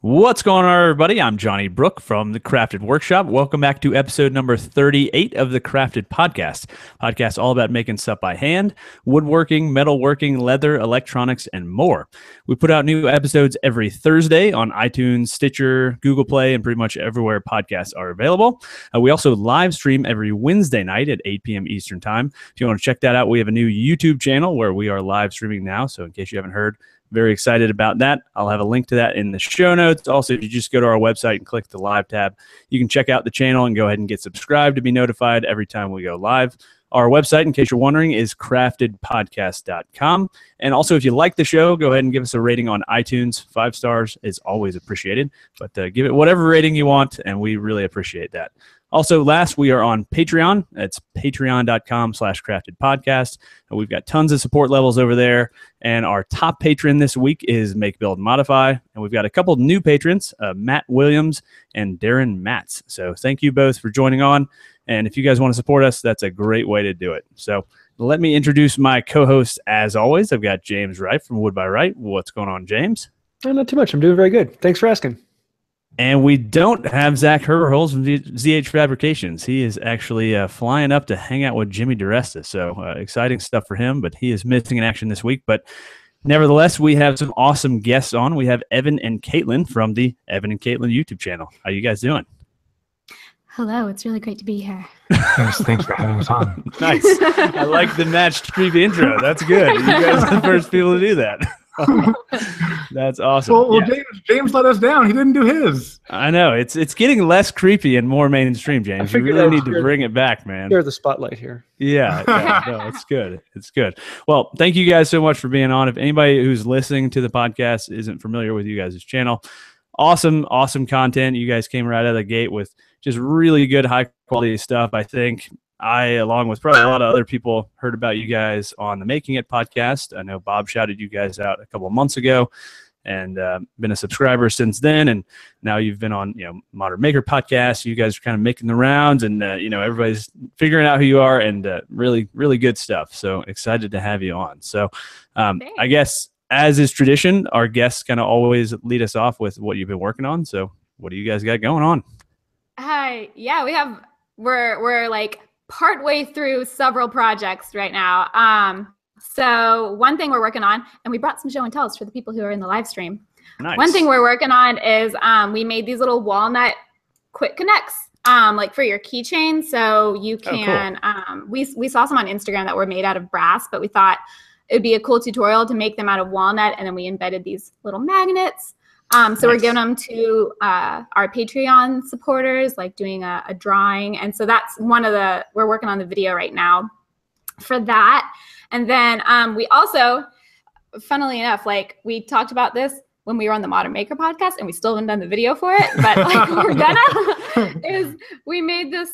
What's going on, everybody? I'm Johnny Brook from the Crafted Workshop. Welcome back to episode number 38 of the Crafted Podcast. Podcast all about making stuff by hand, woodworking, metalworking, leather, electronics, and more. We put out new episodes every Thursday on iTunes, Stitcher, Google Play, and pretty much everywhere podcasts are available. We also live stream every Wednesday night at 8 p.m. Eastern Time. If you want to check that out, we have a new YouTube channel where we are live streaming now. So in case you haven't heard, very excited about that. I'll have a link to that in the show notes. Also, if you just go to our website and click the live tab, you can check out the channel and go ahead and get subscribed to be notified every time we go live. Our website, in case you're wondering, is craftedpodcast.com. And also, if you like the show, go ahead and give us a rating on iTunes. 5 stars is always appreciated. But give it whatever rating you want, and we really appreciate that. Also, last, we are on Patreon. It's patreon.com/craftedpodcast. And we've got tons of support levels over there. And our top patron this week is Make, Build, Modify. And we've got a couple new patrons, Matt Williams and Darren Matz. So thank you both for joining on. And if you guys want to support us, that's a great way to do it. So let me introduce my co-host as always. I've got James Wright from Wood by Wright. What's going on, James? Not too much. I'm doing very good. Thanks for asking. And we don't have Zach Herberholz from ZH Fabrications. He is actually flying up to hang out with Jimmy DeResta. So exciting stuff for him, but he is missing in action this week. But nevertheless, we have some awesome guests on. We have Evan and Katelyn from the Evan and Katelyn YouTube channel. How you guys doing? Hello, it's really great to be here. Thanks for having us on. Nice. I like the matched creepy intro. That's good. You guys are the first people to do that. That's awesome. Well, James let us down. He didn't do his. I know. It's getting less creepy and more mainstream, James. You really need to bring it back, man. Share the spotlight here. Yeah, no, it's good. It's good. Well, thank you guys so much for being on. If anybody who's listening to the podcast isn't familiar with you guys' channel, awesome content. You guys came right out of the gate with just really good, high quality stuff. I think I, along with probably a lot of other people, heard about you guys on the Making It podcast. I know Bob shouted you guys out a couple of months ago, and been a subscriber since then. And now you've been on, Modern Maker podcast. You guys are kind of making the rounds, and everybody's figuring out who you are, and really, really good stuff. So excited to have you on. So I guess, as is tradition, our guests kind of always lead us off with what you've been working on. So what do you guys got going on? Hi. Yeah, we're like partway through several projects right now. So one thing we're working on, and we brought some show and tells for the people who are in the live stream. Nice. One thing we're working on is we made these little walnut quick connects, like for your keychain. So you can, we saw some on Instagram that were made out of brass, but we thought it'd be a cool tutorial to make them out of walnut. And then we embedded these little magnets. So we're giving them to our Patreon supporters, like doing a drawing. And so that's we're working on the video right now for that. And then we also, funnily enough, like we talked about this when we were on the Modern Maker podcast, and we still haven't done the video for it, but like we're gonna, is we made this,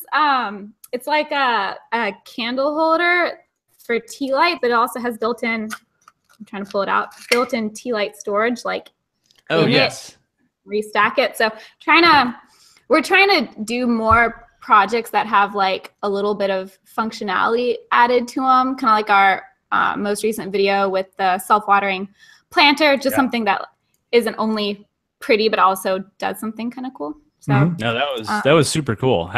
it's like a candle holder for tea light, but it also has built-in, I'm trying to pull it out, built-in tea light storage, like, oh yes, restack it. So we're trying to do more projects that have like a little bit of functionality added to them, kind of like our most recent video with the self-watering planter, just something that isn't only pretty but also does something kind of cool. So no, that was super cool.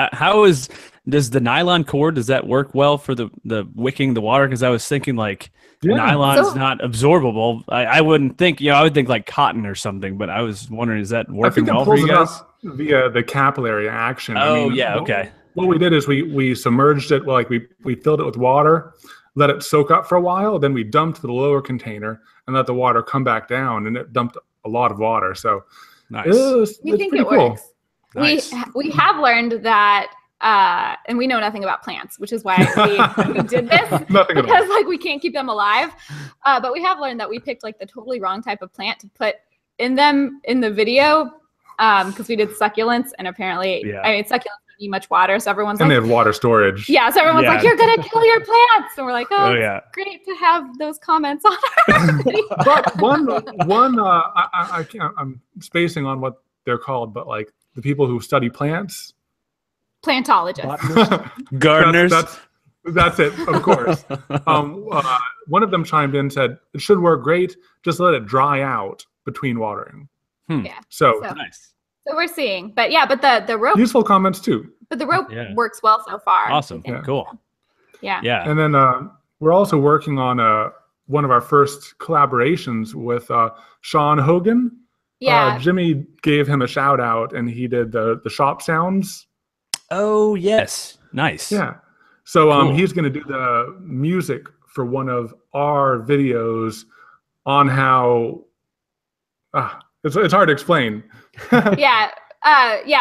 Does the nylon cord, does that work well for the wicking the water? Because I was thinking like nylon's not absorbable. I wouldn't think, I would think like cotton or something, but I was wondering, is that working well for you guys? Via the capillary action. Oh, okay. What we did is we submerged it, like we filled it with water, let it soak up for a while, then we dumped the lower container and let the water come back down, and it dumped a lot of water. So nice. We think it cool. works. Nice. We have learned that, and we know nothing about plants, which is why we did this. Nothing at all. Because like we can't keep them alive. But we have learned that we picked like the totally wrong type of plant to put in them in the video, because we did succulents, and apparently, succulents don't need much water, so everyone's and like, they have water storage. Yeah, so everyone's like, you're gonna kill your plants, and we're like, it's great to have those comments on our video. But I'm spacing on what they're called, but like the people who study plants, plantologists, gardeners. That's it, of course. One of them chimed in and said, it should work great, just let it dry out between watering. Yeah. So Nice. So we're seeing, but the rope, useful comments too. but the rope works well so far. Awesome. I think. Cool. Yeah. Yeah. And then we're also working on one of our first collaborations with Sean Hogan. Yeah. Jimmy gave him a shout out, and he did the shop sounds. Oh, yes. Nice. Yeah. So Cool. he's going to do the music for one of our videos on how it's hard to explain. Yeah.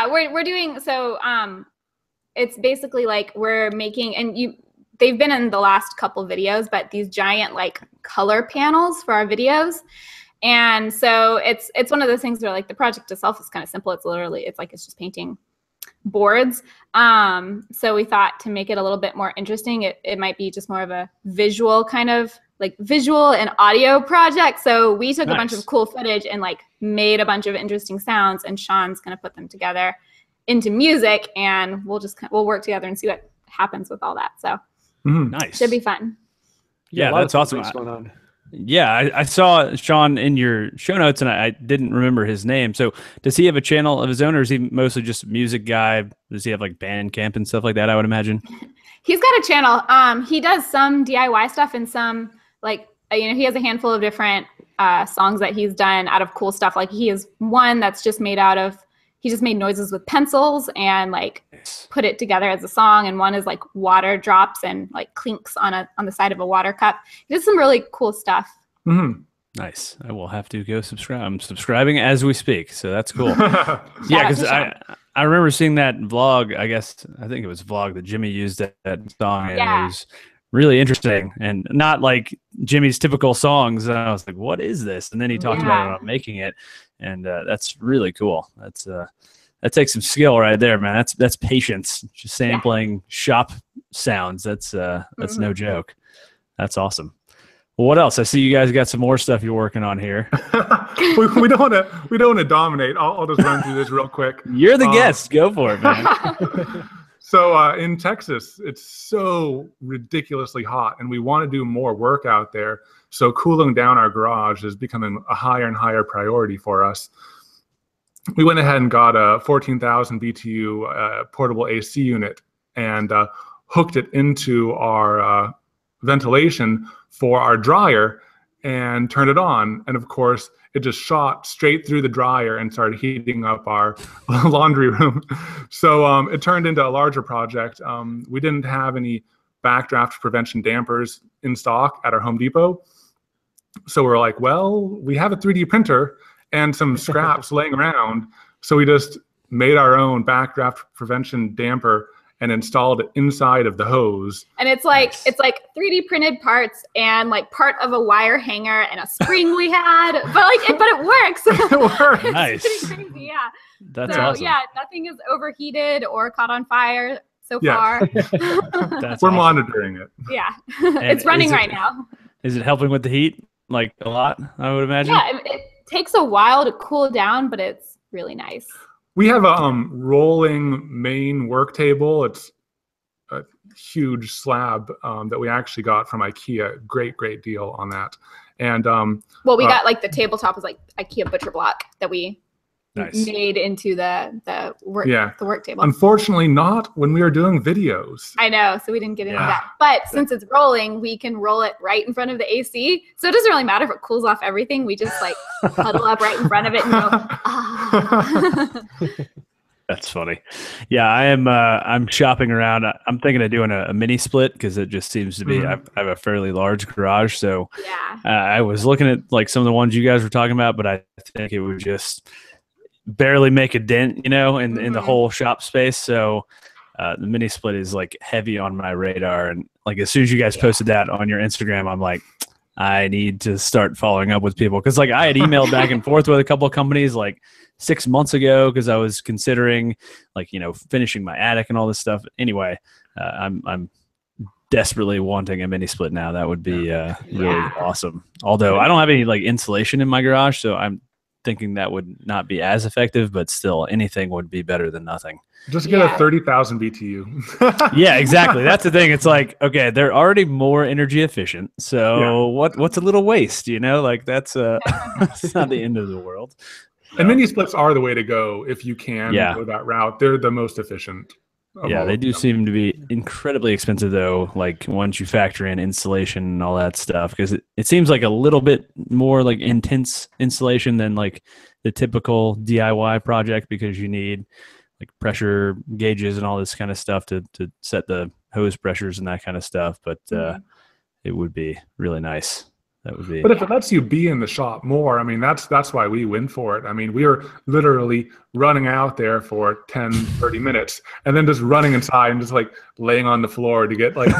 We're doing so. It's basically like we're making, and they've been in the last couple videos, but these giant like color panels for our videos. And so it's one of those things where like the project itself is kind of simple. It's just painting boards. So we thought to make it a little bit more interesting, it might be just more of a visual kind of like visual and audio project. So we took a bunch of cool footage and like made a bunch of interesting sounds, and Sean's going to put them together into music, and we'll work together and see what happens with all that. So nice. Should be fun. Yeah, that's awesome. What's going on? Yeah, I saw Sean in your show notes, and I didn't remember his name. So does he have a channel of his own, or is he mostly just a music guy? Does he have like band camp and stuff like that, I would imagine? He's got a channel. He does some DIY stuff and some like, he has a handful of different songs that he's done out of cool stuff. Like he has one that's just made out of, he just made noises with pencils and like put it together as a song. And one is like water drops and like clinks on the side of a water cup. He does some really cool stuff. Mm-hmm. Nice. I will have to go subscribe. I'm subscribing as we speak, so that's cool. Yeah, because I remember seeing that vlog. I think it was a vlog that Jimmy used that song, and it was really interesting and not like Jimmy's typical songs. And I was like, "What is this?" And then he talked about making it, and that's really cool. That takes some skill right there, man. That's patience. Just sampling shop sounds. That's no joke. That's awesome. Well, what else? I see you guys got some more stuff you're working on here. we don't want to dominate. I'll just run through this real quick. You're the guest. Go for it, man. So in Texas, it's so ridiculously hot, and we want to do more work out there. So cooling down our garage is becoming a higher and higher priority for us. We went ahead and got a 14,000 BTU portable AC unit and hooked it into our ventilation for our dryer and turned it on. And of course, it just shot straight through the dryer and started heating up our laundry room. So it turned into a larger project. We didn't have any backdraft prevention dampers in stock at our Home Depot. So we're like, well, we have a 3D printer and some scraps laying around. So we just made our own backdraft prevention damper and installed it inside of the hose. And it's like 3D printed parts and like part of a wire hanger and a spring we had, but it works. It works. Nice. It's pretty crazy, yeah. That's awesome. Yeah, nothing is overheated or caught on fire so Yeah. far. We're monitoring it. Yeah, it's running right now. Is it helping with the heat? Like a lot, I would imagine. Yeah, it takes a while to cool down, but it's really nice. We have a rolling main work table. It's a huge slab that we actually got from IKEA. Great deal on that. And well, we got like the tabletop was like IKEA butcher block that we made into the work table. Unfortunately, not when we were doing videos. I know, so we didn't get into that. But since it's rolling, we can roll it right in front of the AC. So it doesn't really matter if it cools off everything. We just like huddle up right in front of it and go, ah. That's funny. Yeah, I'm shopping around. I'm thinking of doing a mini split because it just seems to be. I have a fairly large garage, so I was looking at like some of the ones you guys were talking about, but I think it would just barely make a dent, in the whole shop space. So the mini split is like heavy on my radar, and like as soon as you guys posted that on your Instagram, I'm like, I need to start following up with people because like I had emailed back and forth with a couple of companies like 6 months ago because I was considering like finishing my attic and all this stuff. Anyway, I'm desperately wanting a mini split now. That would be really awesome. Although I don't have any like insulation in my garage, so I'm thinking that would not be as effective, but still anything would be better than nothing. Just get a 30,000 BTU. Yeah, exactly. That's the thing. It's like, okay, they're already more energy efficient. So what's a little waste, like that's not the end of the world. And mini splits are the way to go if you can go that route. They're the most efficient. Yeah, they do seem to be incredibly expensive, though, like once you factor in installation and all that stuff, because it seems like a little bit more like intense installation than like the typical DIY project, because you need like pressure gauges and all this kind of stuff to set the hose pressures and that kind of stuff. But it would be really nice. That would be. But if it lets you be in the shop more, I mean, that's why we win for it. I mean, we are literally running out there for 10, 30 minutes and then just running inside and just like laying on the floor to get like.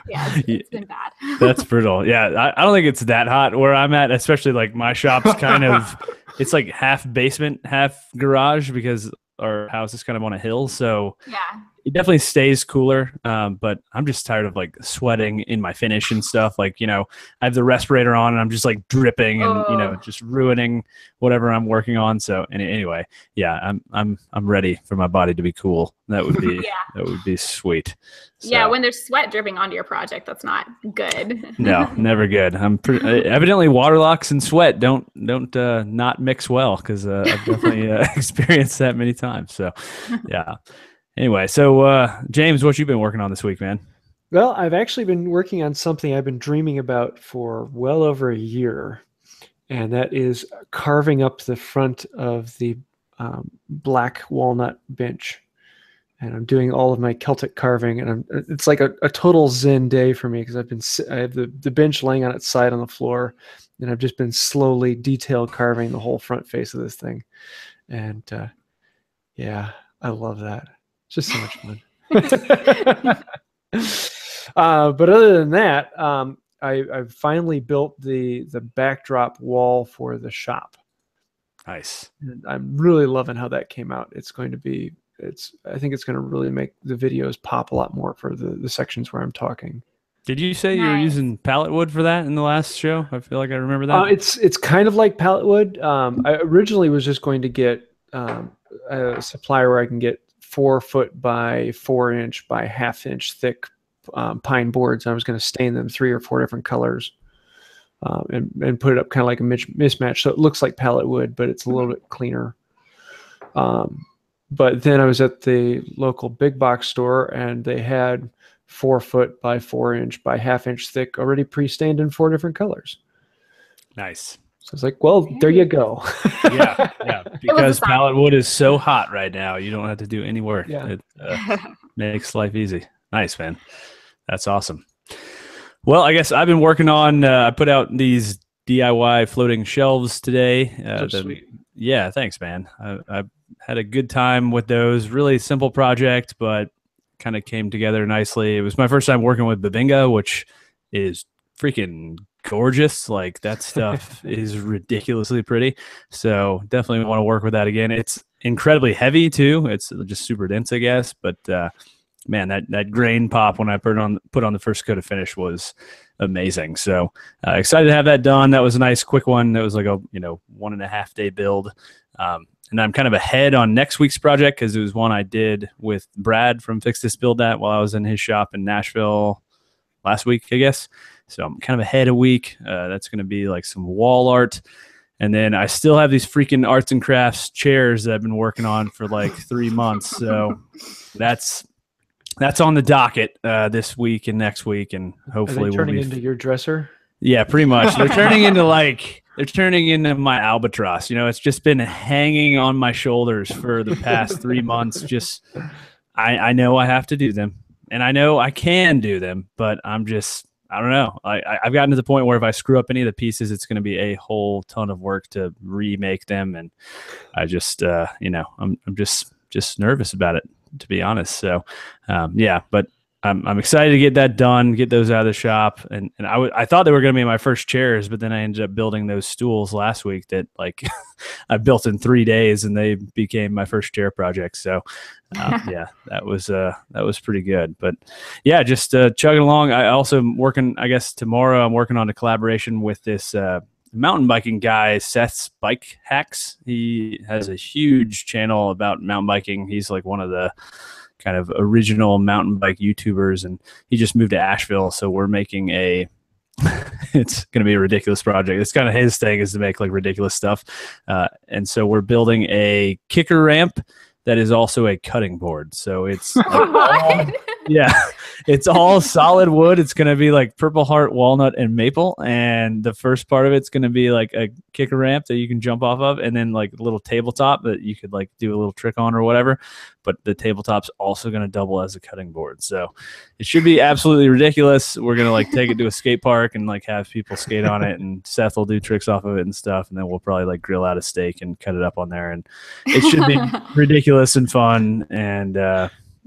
Yeah, it's been bad. That's brutal. Yeah, I don't think it's that hot where I'm at, especially like my shop's kind of, it's like half basement, half garage, because our house is kind of on a hill. So yeah, it definitely stays cooler, but I'm just tired of like sweating in my finish and stuff. Like, I have the respirator on and I'm just like dripping and just ruining whatever I'm working on. So anyway, yeah, I'm ready for my body to be cool. That would be that would be sweet. So, yeah, when there's sweat dripping onto your project, that's not good. No, never good. Evidently water locks and sweat don't not mix well, because I've definitely experienced that many times. So yeah. Anyway, so James, what you been working on this week, man? Well, I've actually been working on something I've been dreaming about for well over a year, and that is carving up the front of the black walnut bench. And I'm doing all of my Celtic carving, and it's like a total zen day for me, because I have the bench laying on its side on the floor, and I've just been slowly detail carving the whole front face of this thing. And yeah, I love that. It's just so much fun. But other than that, I've finally built the backdrop wall for the shop. Nice. And I'm really loving how that came out. I think it's going to really make the videos pop a lot more for the sections where I'm talking. Did you say you were using pallet wood for that in the last show? I feel like I remember that. It's kind of like pallet wood. I originally was just going to get a supplier where I can get 4 foot by 4 inch by 1/2 inch thick pine boards. I was going to stain them 3 or 4 different colors and put it up kind of like a mismatch, so it looks like pallet wood, but it's a little bit cleaner. But then I was at the local big box store, and they had 4 foot by 4 inch by 1/2 inch thick already pre-stained in 4 different colors. Nice. So it's like, well, there you go. yeah. Because pallet wood is so hot right now, you don't have to do any work. Yeah. It makes life easy. Nice, man. That's awesome. Well, I guess I've been working on, I put out these DIY floating shelves today. Sweet. Yeah, thanks, man. I had a good time with those. Really simple project, but kind of came together nicely. It was my first time working with Babinga, which is freaking gorgeous. Like, that stuff is ridiculously pretty. So definitely want to work with that again. It's incredibly heavy too. It's just super dense, I guess. But man, that grain pop when I put on the first coat of finish was amazing. So excited to have that done. That was a nice quick one. That was like a 1.5 day build. And I'm kind of ahead on next week's project, because it was one I did with Brad from Fix This Build That while I was in his shop in Nashville last week, I guess. So I'm kind of ahead a week. That's going to be like some wall art. And then I still have these freaking arts and crafts chairs that I've been working on for like 3 months. So that's on the docket this week and next week, and hopefully we'll turning into your dresser. Yeah, pretty much. They're turning into my albatross. It's just been hanging on my shoulders for the past 3 months. Just I know I have to do them, and I know I can do them, but I don't know. I've gotten to the point where if I screw up any of the pieces, it's going to be a whole ton of work to remake them, and I just I'm just nervous about it, to be honest. So yeah, but I'm excited to get that done, get those out of the shop. And I thought they were going to be my first chairs, but then I ended up building those stools last week that like I built in 3 days, and they became my first chair project. So yeah, that was pretty good. But yeah, just chugging along. I also am working, I guess tomorrow I'm working on a collaboration with this mountain biking guy, Seth's Bike Hacks. He has a huge channel about mountain biking. He's like one of the kind of original mountain bike YouTubers, and he just moved to Asheville. So we're making a it's going to be a ridiculous project. It's kind of his thing, is to make like ridiculous stuff. And so we're building a kicker ramp that is also a cutting board. So it's like it's all solid wood. It's going to be like Purple Heart, walnut, and maple. And the first part of it's going to be like a kicker ramp that you can jump off of, and then like a little tabletop that you could like do a little trick on or whatever. But the tabletop's also going to double as a cutting board. So it should be absolutely ridiculous. We're going to like take it to a skate park and like have people skate on it, and Seth will do tricks off of it and stuff. And then we'll probably like grill out a steak and cut it up on there. And it should be ridiculous and fun. And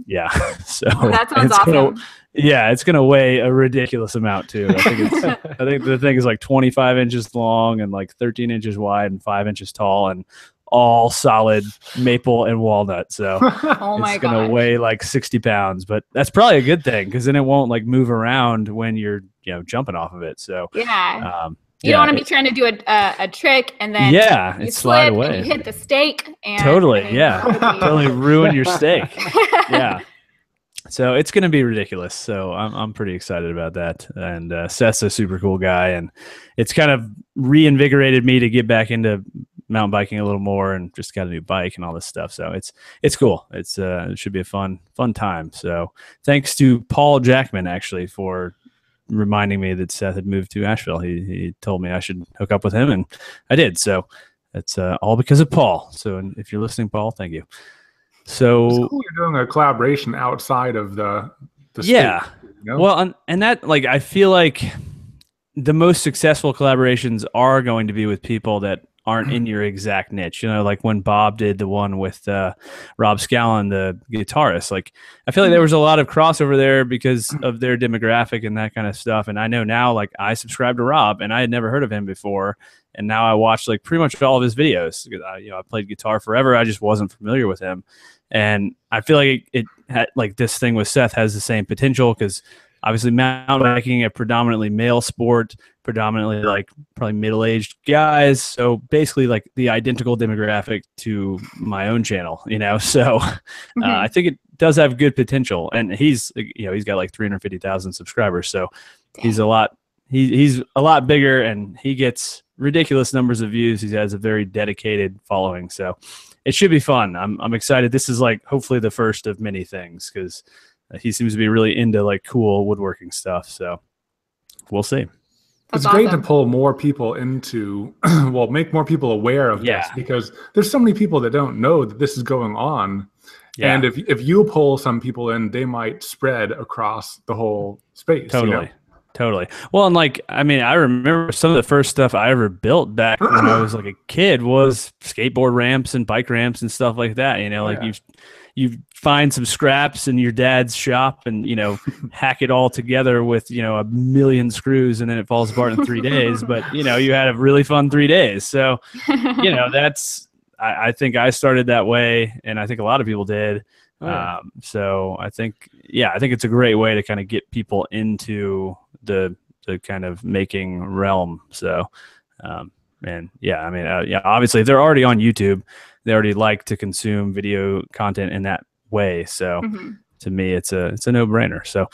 yeah, so that sounds awesome. It's going to weigh a ridiculous amount too. I think the thing is like 25 inches long and like 13 inches wide and 5 inches tall, and all solid maple and walnut. So it's going to weigh like 60 pounds, but that's probably a good thing, because then it won't like move around when you're, jumping off of it. So you don't want to be trying to do a trick and then you slide slip away and you hit the steak. And totally ruin your steak. Yeah. So it's going to be ridiculous. So I'm pretty excited about that. And Seth's a super cool guy, and it's kind of reinvigorated me to get back into mountain biking a little more, and just got a new bike and all this stuff. So it's cool. It should be a fun time. So thanks to Paul Jackman actually for reminding me that Seth had moved to Asheville. He told me I should hook up with him, and I did. So it's all because of Paul. So if you're listening, Paul, thank you. So it's cool you're doing a collaboration outside of the yeah state, Well, and that, like, I feel like the most successful collaborations are going to be with people that aren't in your exact niche. Like when Bob did the one with Rob Scallon, the guitarist, like I feel like there was a lot of crossover there because of their demographic and that kind of stuff. And I know now, like, I subscribe to Rob, and I had never heard of him before, and now I watch like pretty much all of his videos. I played guitar forever. I just wasn't familiar with him. And I feel like it had, like, this thing with Seth has the same potential, because obviously mountain biking, a predominantly male sport, predominantly like probably middle-aged guys. So basically like the identical demographic to my own channel, so I think it does have good potential. And he's got like 350,000 subscribers. So he's a lot bigger, and he gets ridiculous numbers of views. He has a very dedicated following. So it should be fun. I'm excited. This is like hopefully the first of many things, because he seems to be really into like cool woodworking stuff. So we'll see. It's great to pull more people into, make more people aware of this, because there's so many people that don't know that this is going on. Yeah. And if you pull some people in, they might spread across the whole space. Totally. Well, and like, I mean, I remember some of the first stuff I ever built back when I was like a kid was skateboard ramps and bike ramps and stuff like that. Like you find some scraps in your dad's shop and, hack it all together with, a million screws, and then it falls apart in 3 days. But, you had a really fun 3 days. So, I think I started that way, and I think a lot of people did. So I think it's a great way to kind of get people into the kind of making realm. So, obviously if they're already on YouTube, they already like to consume video content in that way. So to me, it's a no-brainer. So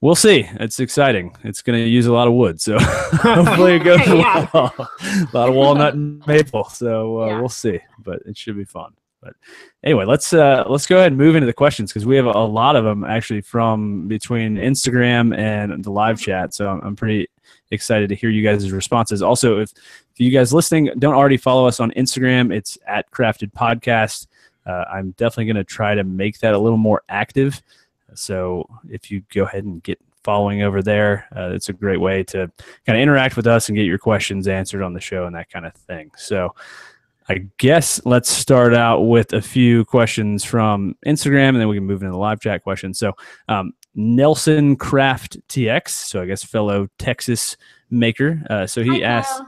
we'll see. It's exciting. It's going to use a lot of wood. So hopefully it goes well. A lot of walnut and maple. So we'll see, but it should be fun. But anyway, let's go ahead and move into the questions, because we have a lot of them actually from between Instagram and the live chat. So I'm pretty excited to hear you guys' responses. Also, if you guys listening don't already follow us on Instagram, it's @CraftedPodcast. I'm definitely going to try to make that a little more active. So if you go ahead and get following over there, it's a great way to kind of interact with us and get your questions answered on the show and that kind of thing. So I guess let's start out with a few questions from Instagram, and then we can move into the live chat questions. So Nelson Craft TX, so I guess fellow Texas maker. So he asked,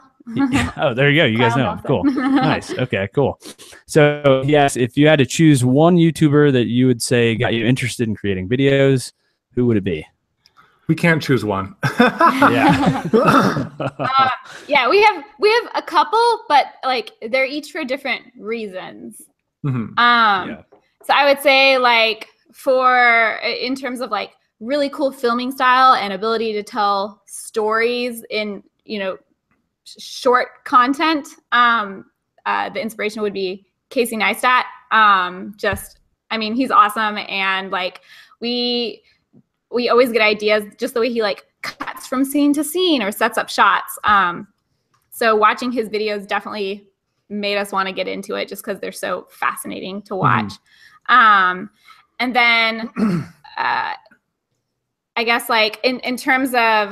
oh, there you go. You guys know him. Cool. Nice. Okay, cool. So he asked, if you had to choose one YouTuber that you would say got you interested in creating videos, who would it be? We can't choose one. Yeah. We have a couple, but like they're each for different reasons. So I would say, like, in terms of like really cool filming style and ability to tell stories in, short content. The inspiration would be Casey Neistat. He's awesome. And like, we always get ideas just the way he like cuts from scene to scene or sets up shots. So watching his videos definitely made us want to get into it just because they're so fascinating to watch. And then I guess like in terms of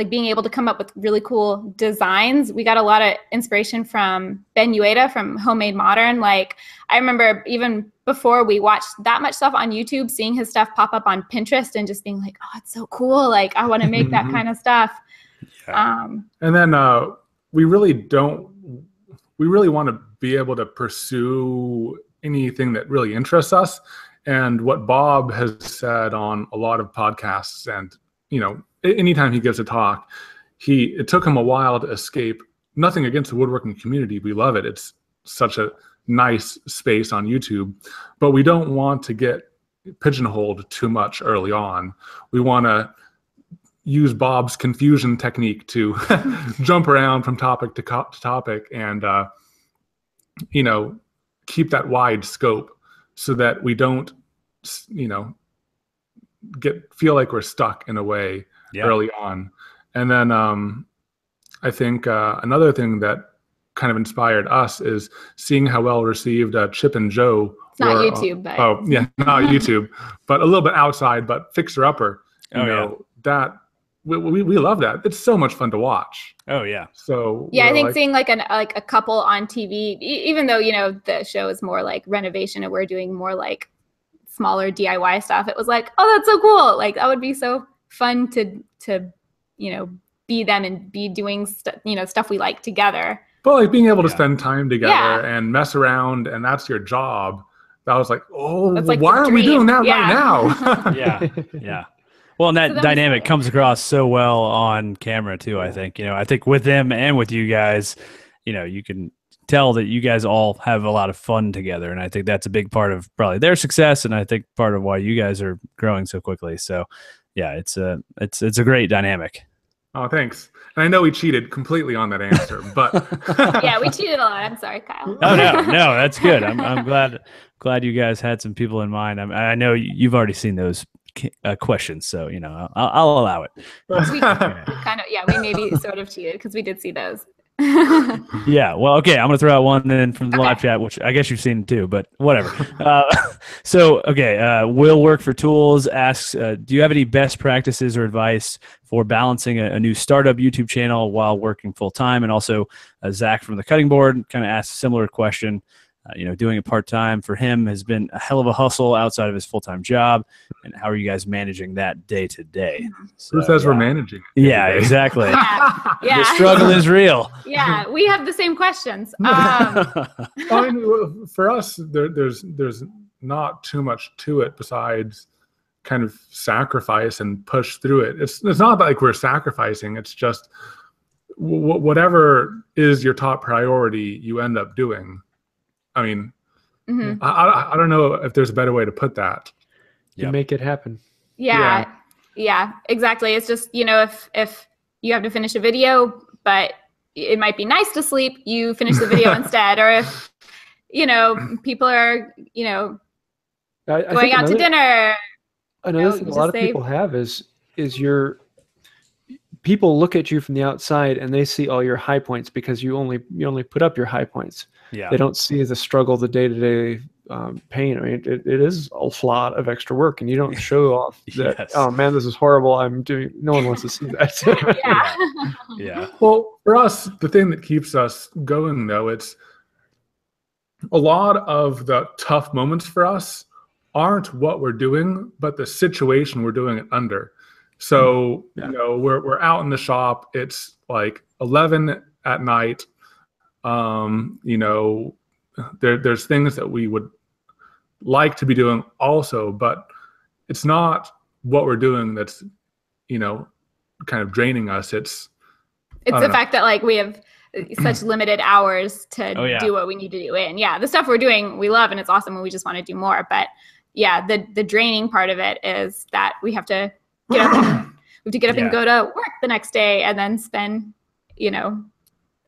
being able to come up with really cool designs, we got a lot of inspiration from Ben Ueda from Homemade Modern. Like I remember even before we watched that much stuff on YouTube, seeing his stuff pop up on Pinterest and just being like, oh, it's so cool. Like I want to make that kind of stuff. Yeah. And then we really want to be able to pursue anything that really interests us. And what Bob has said on a lot of podcasts and, anytime he gives a talk, it took him a while to escape. Nothing against the woodworking community. We love it. It's such a nice space on YouTube, but we don't want to get pigeonholed too much early on. We want to use Bob's confusion technique to jump around from topic to topic and, keep that wide scope so that we don't, feel like we're stuck in a way early on. And then I think another thing that kind of inspired us is seeing how well received Chip and Joe it's not YouTube, but not YouTube, but a little bit outside, but Fixer Upper. That we love that. It's so much fun to watch. Oh yeah. So I think seeing like a couple on TV, even though the show is more like renovation and we're doing more like smaller DIY stuff, it was like, oh, that's so cool. Like that would be so fun to be them and be doing stuff we like together. But like being able to spend time together and mess around, and that's your job. That was like, why are we doing that right now? Yeah. Well, and that dynamic comes across so well on camera too. I think with them and with you guys, you can tell that you guys all have a lot of fun together, and I think that's a big part of probably their success, and I think part of why you guys are growing so quickly. So, yeah, it's a great dynamic. Oh, thanks. And I know we cheated completely on that answer, but yeah, we cheated a lot. I'm sorry, Kyle. Oh no, that's good. I'm glad you guys had some people in mind. I know you've already seen those questions, so I'll allow it. We maybe sort of cheated because we did see those. Yeah, well, okay, I'm gonna throw out one then from the live chat, which I guess you've seen too, but whatever. Will Work for Tools asks, do you have any best practices or advice for balancing a new startup YouTube channel while working full time? And also Zach from the Cutting Board kind of asked a similar question. Doing it part-time for him has been a hell of a hustle outside of his full-time job. And how are you guys managing that day to day? Who says we're managing? Yeah, exactly. Yeah. The struggle is real. Yeah, we have the same questions. For us, there's not too much to it besides kind of sacrifice and push through it. It's not like we're sacrificing. It's just whatever is your top priority, you end up doing. I mean, I don't know if there's a better way to put that. You make it happen. Yeah, exactly. It's just, if you have to finish a video, but it might be nice to sleep, you finish the video instead. Or if, people are, going out to dinner. Another thing a lot of people have is people look at you from the outside and they see all your high points because you only put up your high points. Yeah. They don't see the struggle, the day-to-day pain. I mean, it is a lot of extra work, and you don't show off that, oh man, this is horrible. No one wants to see that. Yeah. Well, for us, the thing that keeps us going, though, it's a lot of the tough moments for us aren't what we're doing, but the situation we're doing it under. So, we're out in the shop. It's like 11 at night. There's things that we would like to be doing also, but it's not what we're doing that's, kind of draining us. It's the fact that like we have such limited hours to do what we need to do. And the stuff we're doing, we love, and it's awesome, and we just want to do more. But yeah, the draining part of it is that we have to get up and go to work the next day, and then spend,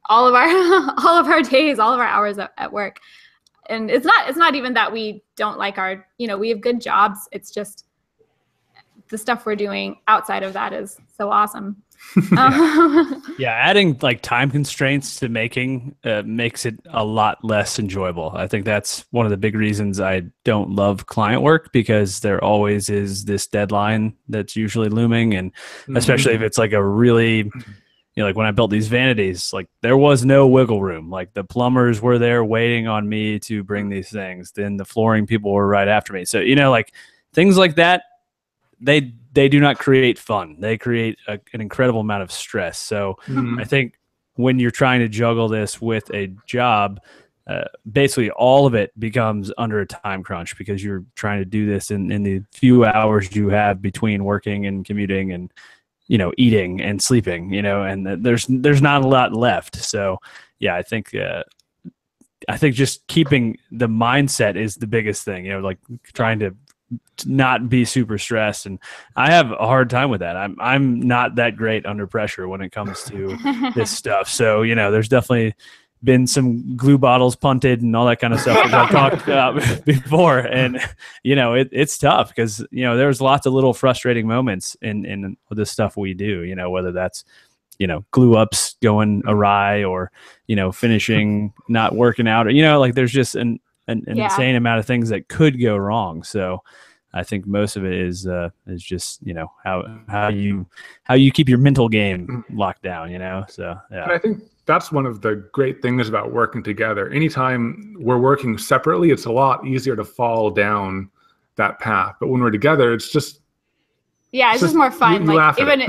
all of our days, all of our hours at work. And it's not even that we don't like our, we have good jobs. It's just the stuff we're doing outside of that is so awesome. Yeah, adding like time constraints to making makes it a lot less enjoyable. I think that's one of the big reasons I don't love client work, because there always is this deadline that's usually looming, and especially if it's like a really, like when I built these vanities, like there was no wiggle room. Like the plumbers were there waiting on me to bring these things. Then the flooring people were right after me. So, like things like that, they do not create fun. They create an incredible amount of stress. So I think when you're trying to juggle this with a job, basically all of it becomes under a time crunch, because you're trying to do this in the few hours you have between working and commuting and, eating and sleeping, and there's not a lot left. So yeah, I think just keeping the mindset is the biggest thing, like trying to not be super stressed. And I have a hard time with that. I'm not that great under pressure when it comes to this stuff. So, there's definitely been some glue bottles punted and all that kind of stuff that I've talked about before. And, it's tough because, there's lots of little frustrating moments in the stuff we do, whether that's, glue ups going awry or, finishing, not working out, or, like there's just an insane amount of things that could go wrong. So I think most of it is just, how you keep your mental game locked down, so yeah. And I think that's one of the great things about working together. Anytime we're working separately, it's a lot easier to fall down that path. But when we're together, it's just, it's just more fun. Like even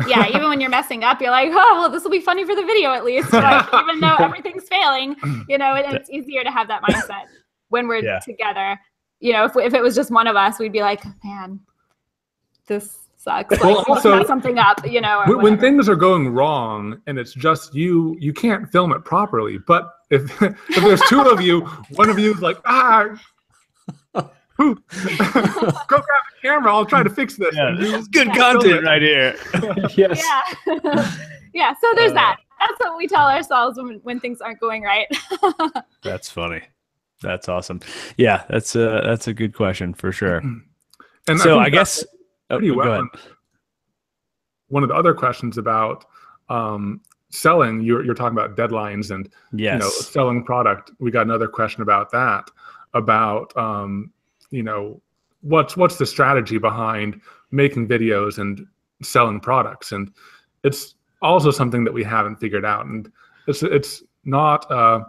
when you're messing up, you're like, oh, well, this will be funny for the video at least. Like, even though everything's failing, and it's easier to have that mindset when we're together. If it was just one of us, we'd be like, man, this sucks. Like, also, mess something up, or when things are going wrong and it's just you can't film it properly. But if there's two of you, one of you is like, go grab the camera, I'll try to fix this. Yeah, this is good content right here. Yes. Yeah. So there's that. That's what we tell ourselves when things aren't going right. That's funny. That's awesome. Yeah, that's a good question for sure. And so I guess pretty well. Go ahead. One of the other questions about selling, you're talking about deadlines and selling product. We got another question about that. About what's the strategy behind making videos and selling products, and it's also something that we haven't figured out, and it's not an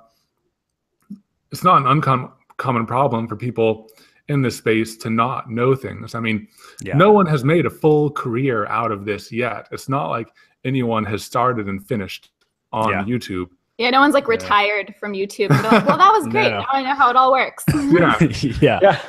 uncommon problem for people in this space to not know things. I mean, no one has made a full career out of this yet. It's not like anyone has started and finished on YouTube. Yeah, no one's like retired from YouTube. And they're like, well, that was great. Now I know how it all works. Yeah.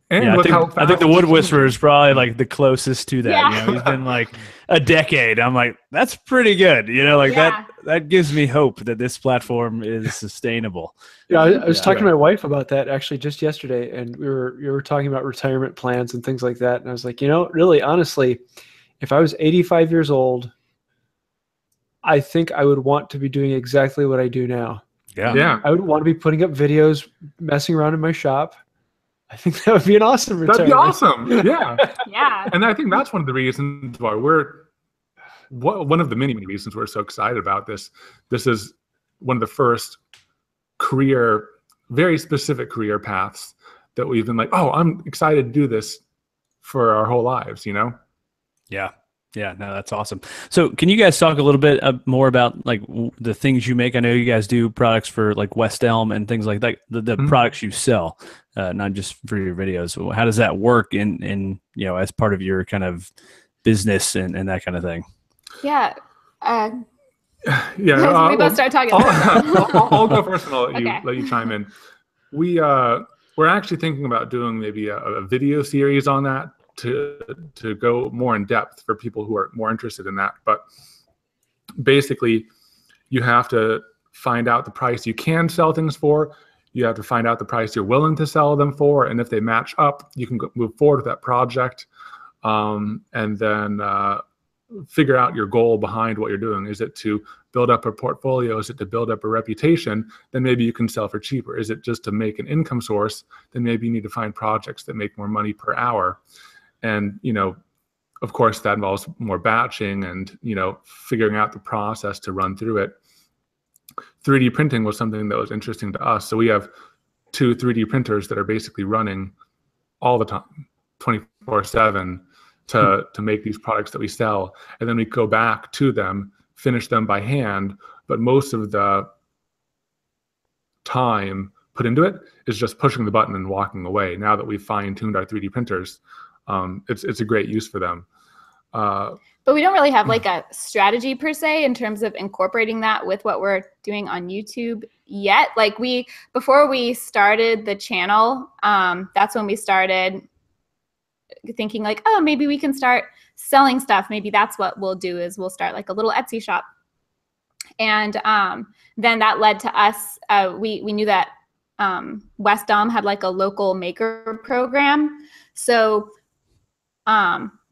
And I think the Wood Whisperer is probably like the closest to that. He's been like a decade. I'm like, that's pretty good. That gives me hope that this platform is sustainable. Yeah, I was talking to my wife about that actually just yesterday, and we were talking about retirement plans and things like that. And I was like, really, honestly, if I was 85 years old, I think I would want to be doing exactly what I do now. Yeah. I would want to be putting up videos, messing around in my shop. I think that would be an awesome retirement. That'd be awesome. Yeah. Yeah. And I think that's one of the reasons why one of the many, many reasons we're so excited about this. This is one of the first very specific career paths that we've been like, oh, I'm excited to do this for our whole lives, Yeah. Yeah, no, that's awesome. So can you guys talk a little bit more about like the things you make? I know you guys do products for like West Elm and things like that, the products you sell, not just for your videos. How does that work in as part of your kind of business and that kind of thing? Yeah. We both start talking. I'll go first and I'll let you chime in. We're actually thinking about doing maybe a video series on that to go more in depth for people who are more interested in that. But basically, you have to find out the price you can sell things for. You have to find out the price you're willing to sell them for, and if they match up, you can move forward with that project, and then figure out your goal behind what you're doing. Is it to build up a portfolio? Is it to build up a reputation? Then maybe you can sell for cheaper. Is it just to make an income source? Then maybe you need to find projects that make more money per hour. And, of course, that involves more batching and, figuring out the process to run through it. 3D printing was something that was interesting to us. So we have 2 3D printers that are basically running all the time, 24/7, to make these products that we sell. And then we go back to them, finish them by hand, but most of the time put into it is just pushing the button and walking away. Now that we've fine-tuned our 3D printers, it's a great use for them. But we don't really have like a strategy per se in terms of incorporating that with what we're doing on YouTube yet. Like before we started the channel, that's when we started thinking like, oh, maybe we can start selling stuff. Maybe that's what we'll do, is we'll start like a little Etsy shop. And then that led to us, we knew that West Elm had like a local maker program. So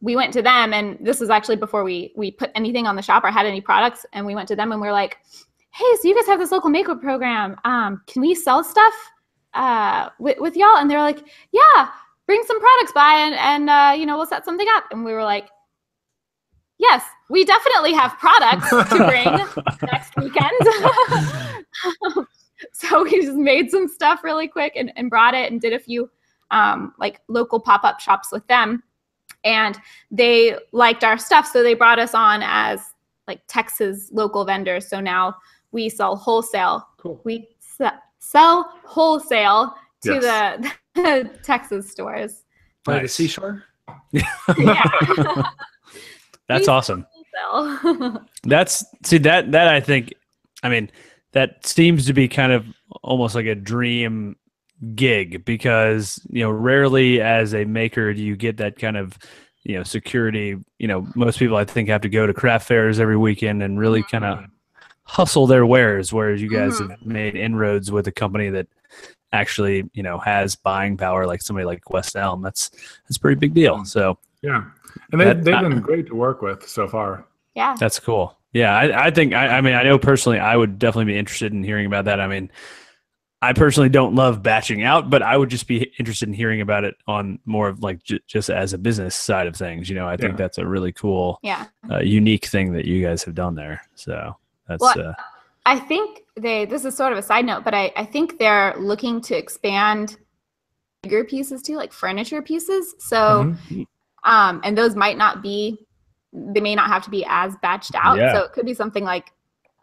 we went to them, and this was actually before we put anything on the shop or had any products. And we went to them and we were like, hey, so you guys have this local maker program. Can we sell stuff with y'all? And they were like, yeah, bring some products by and we'll set something up. And we were like, yes, we definitely have products to bring next weekend. So we just made some stuff really quick and brought it and did a few like local pop-up shops with them. And they liked our stuff, so they brought us on as like Texas local vendors. So now we sell wholesale. Cool. We sell wholesale to the Texas stores. By the seashore? Yeah. That's awesome. That I think, that seems to be kind of almost like a dream gig, because rarely as a maker do you get that kind of security. Most people I think have to go to craft fairs every weekend and really kind of hustle their wares, whereas you guys have made inroads with a company that actually has buying power, like somebody like West Elm. That's a pretty big deal. So yeah, and they've been great to work with so far. Yeah, that's cool. Yeah, I think I know personally I would definitely be interested in hearing about that. I personally don't love batching out, but I would just be interested in hearing about it on more of like just as a business side of things. I think that's a really cool, unique thing that you guys have done there. So that's. Well, I think this is sort of a side note, but I think they're looking to expand bigger pieces too, like furniture pieces. So, and those might not be, they may not have to be as batched out. Yeah. So it could be something like,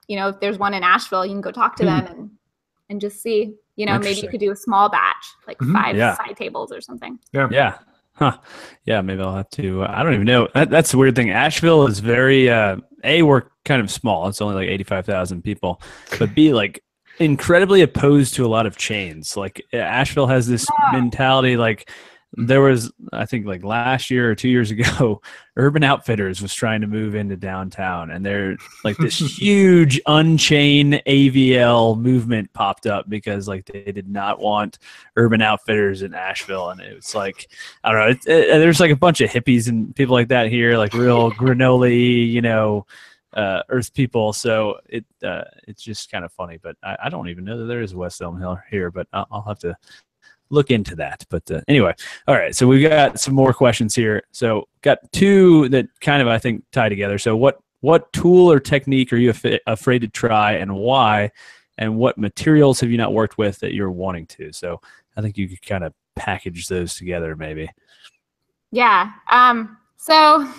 if there's one in Asheville, you can go talk to them and just see, maybe you could do a small batch, like 5 side tables or something. Yeah. Yeah. Huh. Yeah. Maybe I'll have to, I don't even know. That's the weird thing. Asheville is very, we're kind of small. It's only like 85,000 people, but B, like incredibly opposed to a lot of chains. Like Asheville has this mentality, like there was, I think like last year or 2 years ago, Urban Outfitters was trying to move into downtown, and they're like this huge unchained AVL movement popped up because like they did not want Urban Outfitters in Asheville. And it was like, I don't know, there's like a bunch of hippies and people like that here, like real granola, earth people. So it's just kind of funny, but I don't even know that there is West Elm Hill here, but I'll have to look into that. But anyway, all right. So we've got some more questions here. So got 2 that kind of, I think, tie together. So what tool or technique are you afraid to try, and why? And what materials have you not worked with that you're wanting to? So I think you could kind of package those together maybe. Yeah. So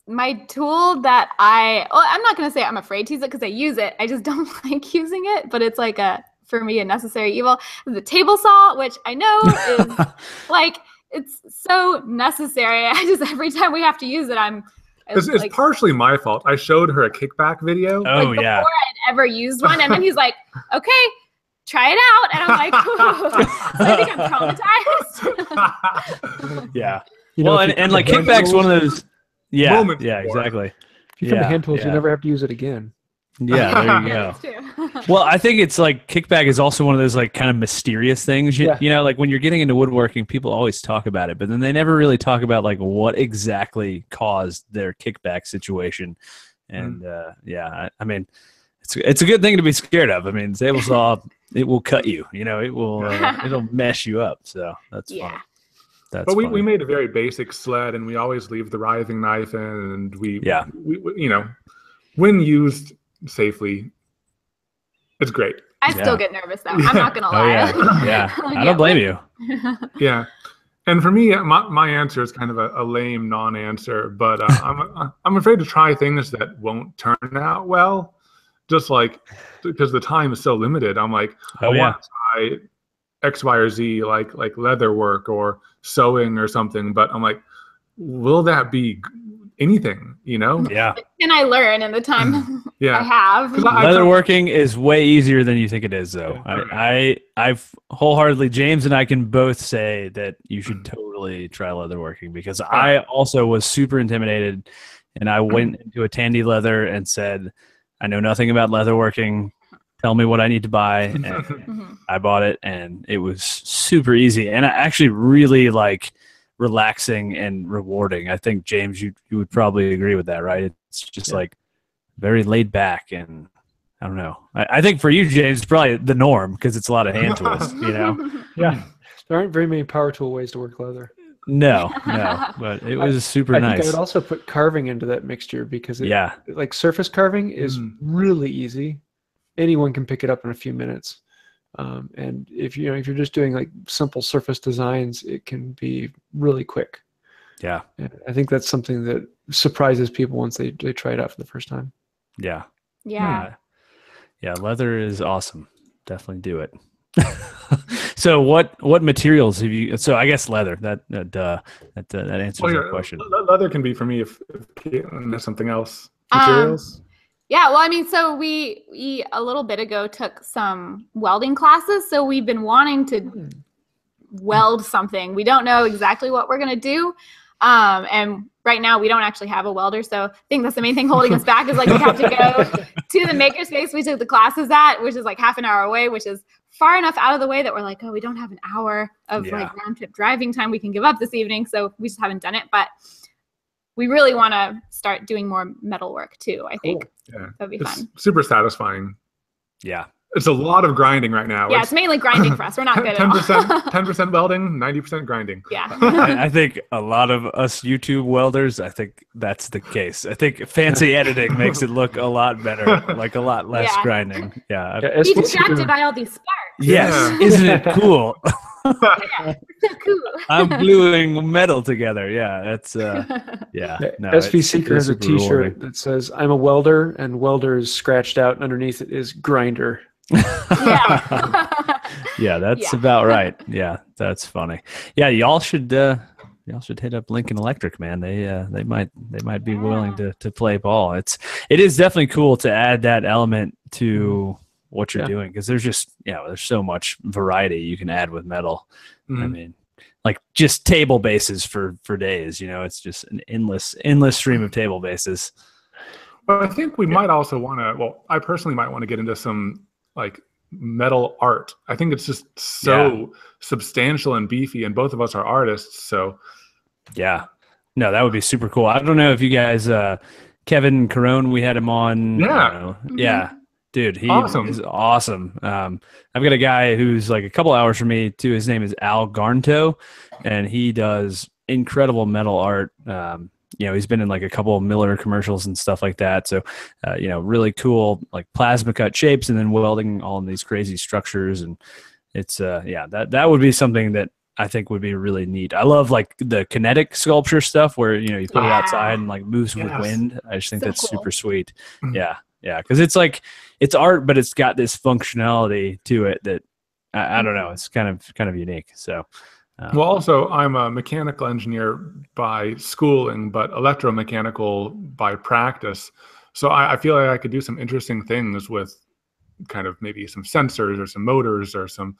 my tool that I'm not going to say I'm afraid to use it because I use it. I just don't like using it, but it's like for me, a necessary evil. The table saw, which I know is like, it's so necessary. Every time we have to use it, it's like, partially my fault. I showed her a kickback video. Oh, before I'd ever used one. And then he's like, okay, try it out. And I'm like, I think I'm traumatized. Yeah. And like kickback's one of those. Yeah. Moment yeah, exactly. If you come to hand tools, you never have to use it again. Yeah, there you Yeah, go. that's true. Well, I think it's like kickback is also one of those like kind of mysterious things. Yeah. You know, like when you're getting into woodworking, people always talk about it, but then they never really talk about like what exactly caused their kickback situation. And I mean, it's a good thing to be scared of. I mean, table saw, it will cut you. You know, it will it'll mess you up. So that's funny. That's But we funny. made a very basic sled, and we always leave the writhing knife in, and we you know, when used safely, it's great. I still get nervous though. I'm not gonna lie. Yeah. I don't blame you. Yeah. And for me, my answer is kind of a lame non-answer, but I'm afraid to try things that won't turn out well, just like because the time is so limited. I'm like, I want to try X, Y, or Z, like leather work or sewing or something, but I'm like, will that be anything? You know? Yeah. Can I learn in the time Yeah. I have? Leatherworking is way easier than you think it is, though. I've wholeheartedly, James and I can both say that you should totally try leatherworking because I also was super intimidated, and I went into a Tandy Leather and said, I know nothing about leatherworking. Tell me what I need to buy. And I bought it, and it was super easy. And I actually really like relaxing and rewarding. I think, James, you would probably agree with that, right? It's just like very laid back, and I don't know. I think for you, James, it's probably the norm because it's a lot of hand tools, you know? Yeah. There aren't very many power tool ways to work leather. No, but it was super I nice. think I would also put carving into that mixture because like surface carving is really easy. Anyone can pick it up in a few minutes. And if you're just doing like simple surface designs, it can be really quick. Yeah. And I think that's something that surprises people once they try it out for the first time. Yeah. Yeah. Leather is awesome. Definitely do it. So what materials have you? So I guess leather. That answers the question. Leather can be for me if there's something else. Materials. Yeah, well, I mean, so we a little bit ago took some welding classes, so we've been wanting to weld something. We don't know exactly what we're gonna do, and right now we don't actually have a welder, so I think that's the main thing holding us back is like we have to go to the makerspace we took the classes at, which is like half an hour away, which is far enough out of the way that we're like, oh, we don't have an hour of like round trip driving time we can give up this evening, so we just haven't done it, but we really want to start doing more metal work too, I think. Yeah. That'd be fun. Super satisfying. Yeah. It's a lot of grinding right now. Yeah, it's mainly grinding for us. We're not good at all. 10% welding, 90% grinding. Yeah. I think a lot of us YouTube welders, I think that's the case. I think fancy editing makes it look a lot better, like a lot less grinding. Yeah. Be distracted by all these sparks. Yes. Isn't it cool? Yeah, it's so cool. I'm gluing metal together. Yeah, that's No, SV Seeker has a T-shirt that says "I'm a welder," and welder is scratched out, and underneath it is grinder. Yeah, that's about right. Yeah, that's funny. Yeah, y'all should hit up Lincoln Electric, man. They might be willing to play ball. It is definitely cool to add that element to what you're doing because there's just there's so much variety you can add with metal. I mean, like just table bases for days. It's just an endless stream of table bases. Well, I think we might also want to. Well, I personally might want to get into some like metal art. I think it's just so substantial and beefy, and both of us are artists. So, yeah, no, that would be super cool. I don't know if you guys, Kevin Carone, we had him on. Yeah. Dude, he is awesome. I've got a guy who's like a couple hours from me too. His name is Al Garnto, and he does incredible metal art. He's been in like a couple of Miller commercials and stuff like that. So, really cool, like plasma cut shapes and then welding all in these crazy structures. And it's, that would be something that I think would be really neat. I love like the kinetic sculpture stuff where, you put it outside and like moves with wind. I just think that's super sweet. Yeah. Yeah, because it's like it's art, but it's got this functionality to it that I don't know. It's kind of unique. So, well, also I'm a mechanical engineer by schooling, but electromechanical by practice. So I feel like I could do some interesting things with kind of maybe some sensors or some motors or something.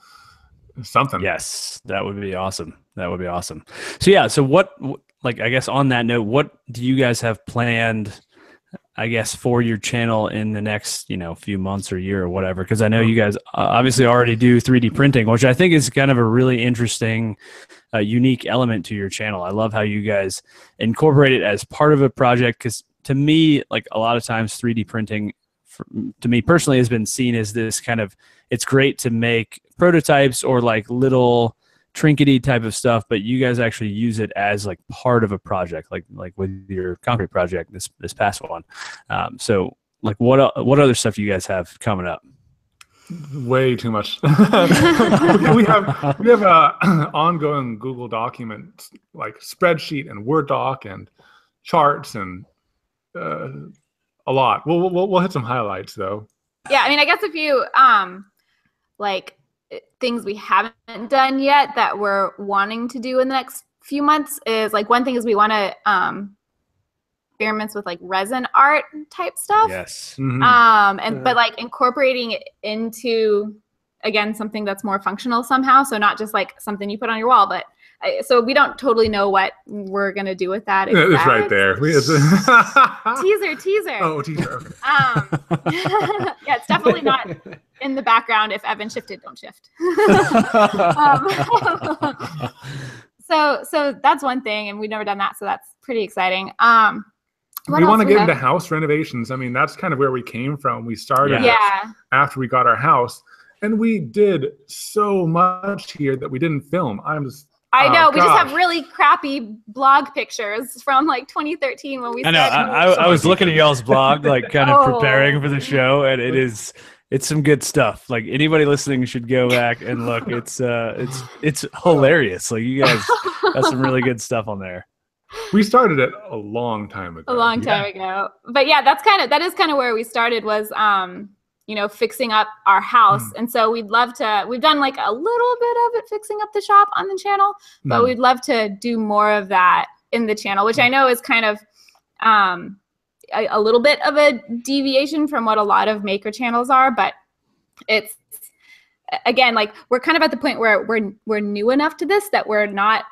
Yes, that would be awesome. So yeah, so what like I guess on that note, what do you guys have planned? I guess, for your channel in the next, few months or year or whatever? Because I know you guys obviously already do 3D printing, which I think is kind of a really interesting, unique element to your channel. I love how you guys incorporate it as part of a project, because to me, like a lot of times 3D printing, to me personally, has been seen as this kind of, it's great to make prototypes or like little trinkety type of stuff, but you guys actually use it as like part of a project, like with your concrete project, this past one. So like what other stuff do you guys have coming up? Way too much. we have a ongoing Google document, like spreadsheet and Word doc and charts and a lot. We'll hit some highlights though. Yeah, I mean, I guess if you like things we haven't done yet that we're wanting to do in the next few months is like, one thing is we want to experiments with like resin art type stuff. Yes. But like incorporating it into, again, something that's more functional somehow. So not just like something you put on your wall, but so we don't totally know what we're gonna do with that. It's right there. Teaser. Oh, teaser. Okay. Yeah, it's definitely not in the background. If Evan shifted, don't shift. So that's one thing, and we've never done that, so that's pretty exciting. We want to get into house renovations. I mean, that's kind of where we came from. We started after we got our house, and we did so much here that we didn't film. I know. We just have really crappy blog pictures from like 2013 when we started. I was looking at y'all's blog, like kind of preparing for the show, and it's some good stuff. Like anybody listening should go back and look. It's hilarious. Like you guys got some really good stuff on there. We started it a long time ago. But yeah, that is kind of where we started, was fixing up our house. And so we've done like a little bit of it fixing up the shop on the channel, but we'd love to do more of that in the channel, which I know is kind of a little bit of a deviation from what a lot of maker channels are, but it's, again, like we're kind of at the point where we're new enough to this that we're not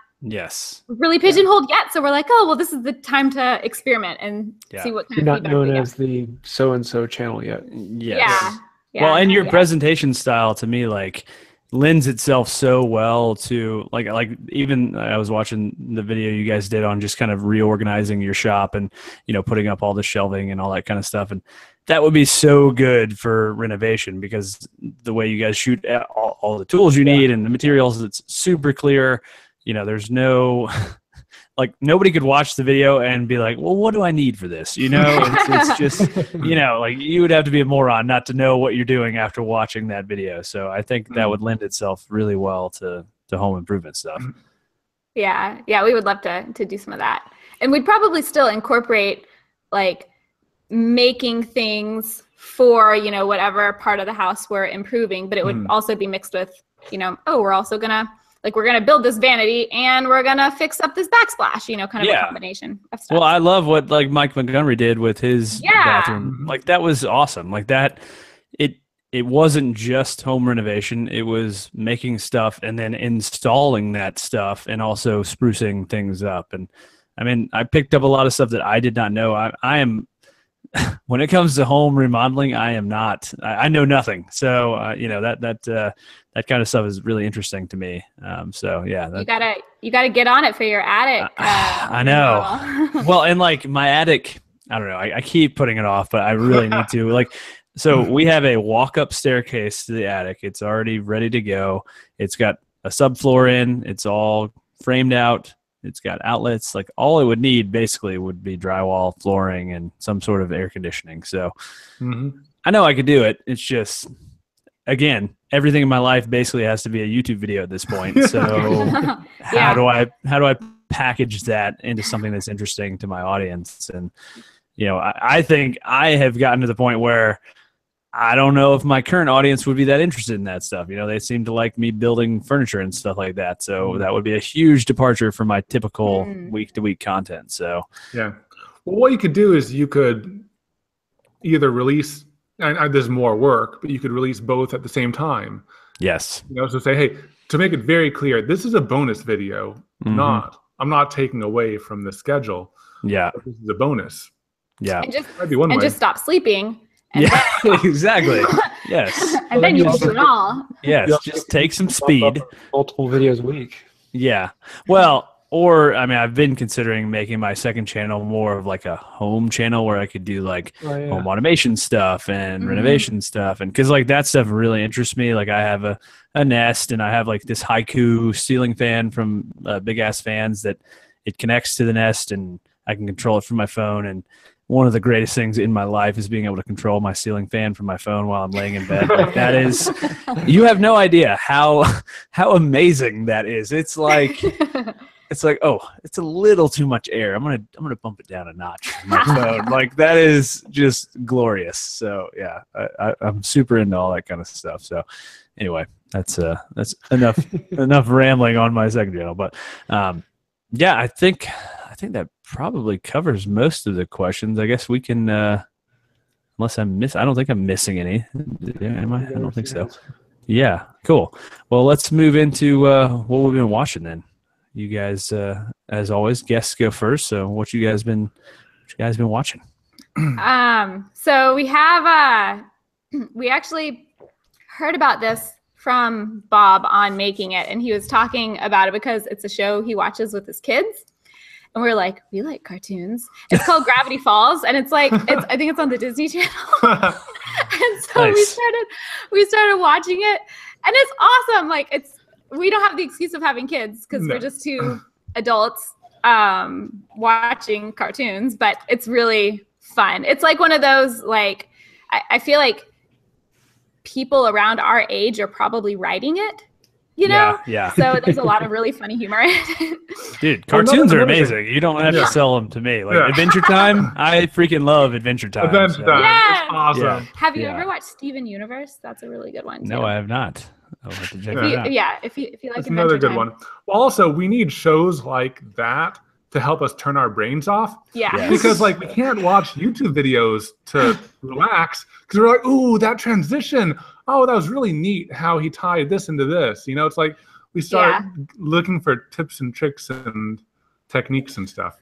really pigeonholed yet. So we're like, oh, well, this is the time to experiment and see what kind You're of not known as the so-and-so channel yet. Yes. Yeah. Well, and your presentation style to me, like, lends itself so well to like even I was watching the video you guys did on just kind of reorganizing your shop and, putting up all the shelving and all that kind of stuff. And that would be so good for renovation, because the way you guys shoot all the tools you need and the materials, it's super clear. There's no, like, nobody could watch the video and be like, well, what do I need for this? It's just, like, you would have to be a moron not to know what you're doing after watching that video. So I think that would lend itself really well to home improvement stuff. Yeah, we would love to do some of that. And we'd probably still incorporate, like, making things for, whatever part of the house we're improving, but it would also be mixed with, we're also gonna build this vanity and we're gonna fix up this backsplash, kind of a combination of stuff. Well, I love what like Mike Montgomery did with his bathroom. Like that was awesome. Like that, it wasn't just home renovation. It was making stuff and then installing that stuff and also sprucing things up. And I mean, I picked up a lot of stuff that I did not know. I am, when it comes to home remodeling, I know nothing. So, that kind of stuff is really interesting to me. So yeah, you gotta get on it for your attic. I know. Well, and like my attic, I don't know. I keep putting it off, but I really need to. Like, so we have a walk-up staircase to the attic. It's already ready to go. It's got a subfloor in. It's all framed out. It's got outlets. Like all it would need basically would be drywall, flooring, and some sort of air conditioning. So I know I could do it. It's just, again, everything in my life basically has to be a YouTube video at this point. So how do I package that into something that's interesting to my audience? And I think I have gotten to the point where I don't know if my current audience would be that interested in that stuff. They seem to like me building furniture and stuff like that. So that would be a huge departure from my typical week-to-week content. So yeah. Well, what you could do is you could either release, and there's more work, but you could release both at the same time. Yes. So say, hey, to make it very clear, this is a bonus video. I'm not taking away from the schedule. Yeah. This is a bonus. Yeah. That'd be one way. just stop sleeping. And Yeah, exactly. Yes. and then you can do it all. Yes, just take some speed. Multiple videos a week. Yeah. Well, or I mean, I've been considering making my second channel more of like a home channel where I could do like home automation stuff and renovation stuff. And because like that stuff really interests me. Like I have a Nest and I have like this Haiku ceiling fan from Big Ass Fans that it connects to the Nest and I can control it from my phone. And one of the greatest things in my life is being able to control my ceiling fan from my phone while I'm laying in bed. Like that is, you have no idea how amazing that is. It's like, oh, it's a little too much air. I'm gonna bump it down a notch on my phone. Like that is just glorious. So yeah, I'm super into all that kind of stuff. So anyway, that's enough rambling on my second channel. But yeah, I think that probably covers most of the questions. I guess we can, unless I don't think I'm missing any. Am I? I don't think so. Yeah, cool. Well, let's move into what we've been watching then. You guys, as always, guests go first. So what you guys been watching? So we have, we actually heard about this from Bob on Making It, and he was talking about it because it's a show he watches with his kids. And we're like, we like cartoons. It's called Gravity Falls, and it's like, I think it's on the Disney Channel. And so Nice. we started watching it, and it's awesome. Like we don't have the excuse of having kids because we're just two adults watching cartoons, but it's really fun. It's like one of those, like, I feel like people around our age are probably writing it. You know? Yeah. So there's a lot of really funny humor in it. Dude, cartoons are amazing. You don't have to sell them to me. Like Adventure Time, I freaking love Adventure Time. Adventure Time. Yes. It's awesome. Yeah. Have you ever watched Steven Universe? That's a really good one too. No, I have not. I'll have to check that out. Yeah, if you like That's Adventure another good Time. one. Well, also, we need shows like that to help us turn our brains off. Yeah. Yes. Because like we can't watch YouTube videos to relax because we're like, ooh, that transition. Oh, that was really neat how he tied this into this. You know, it's like we start looking for tips and tricks and techniques and stuff.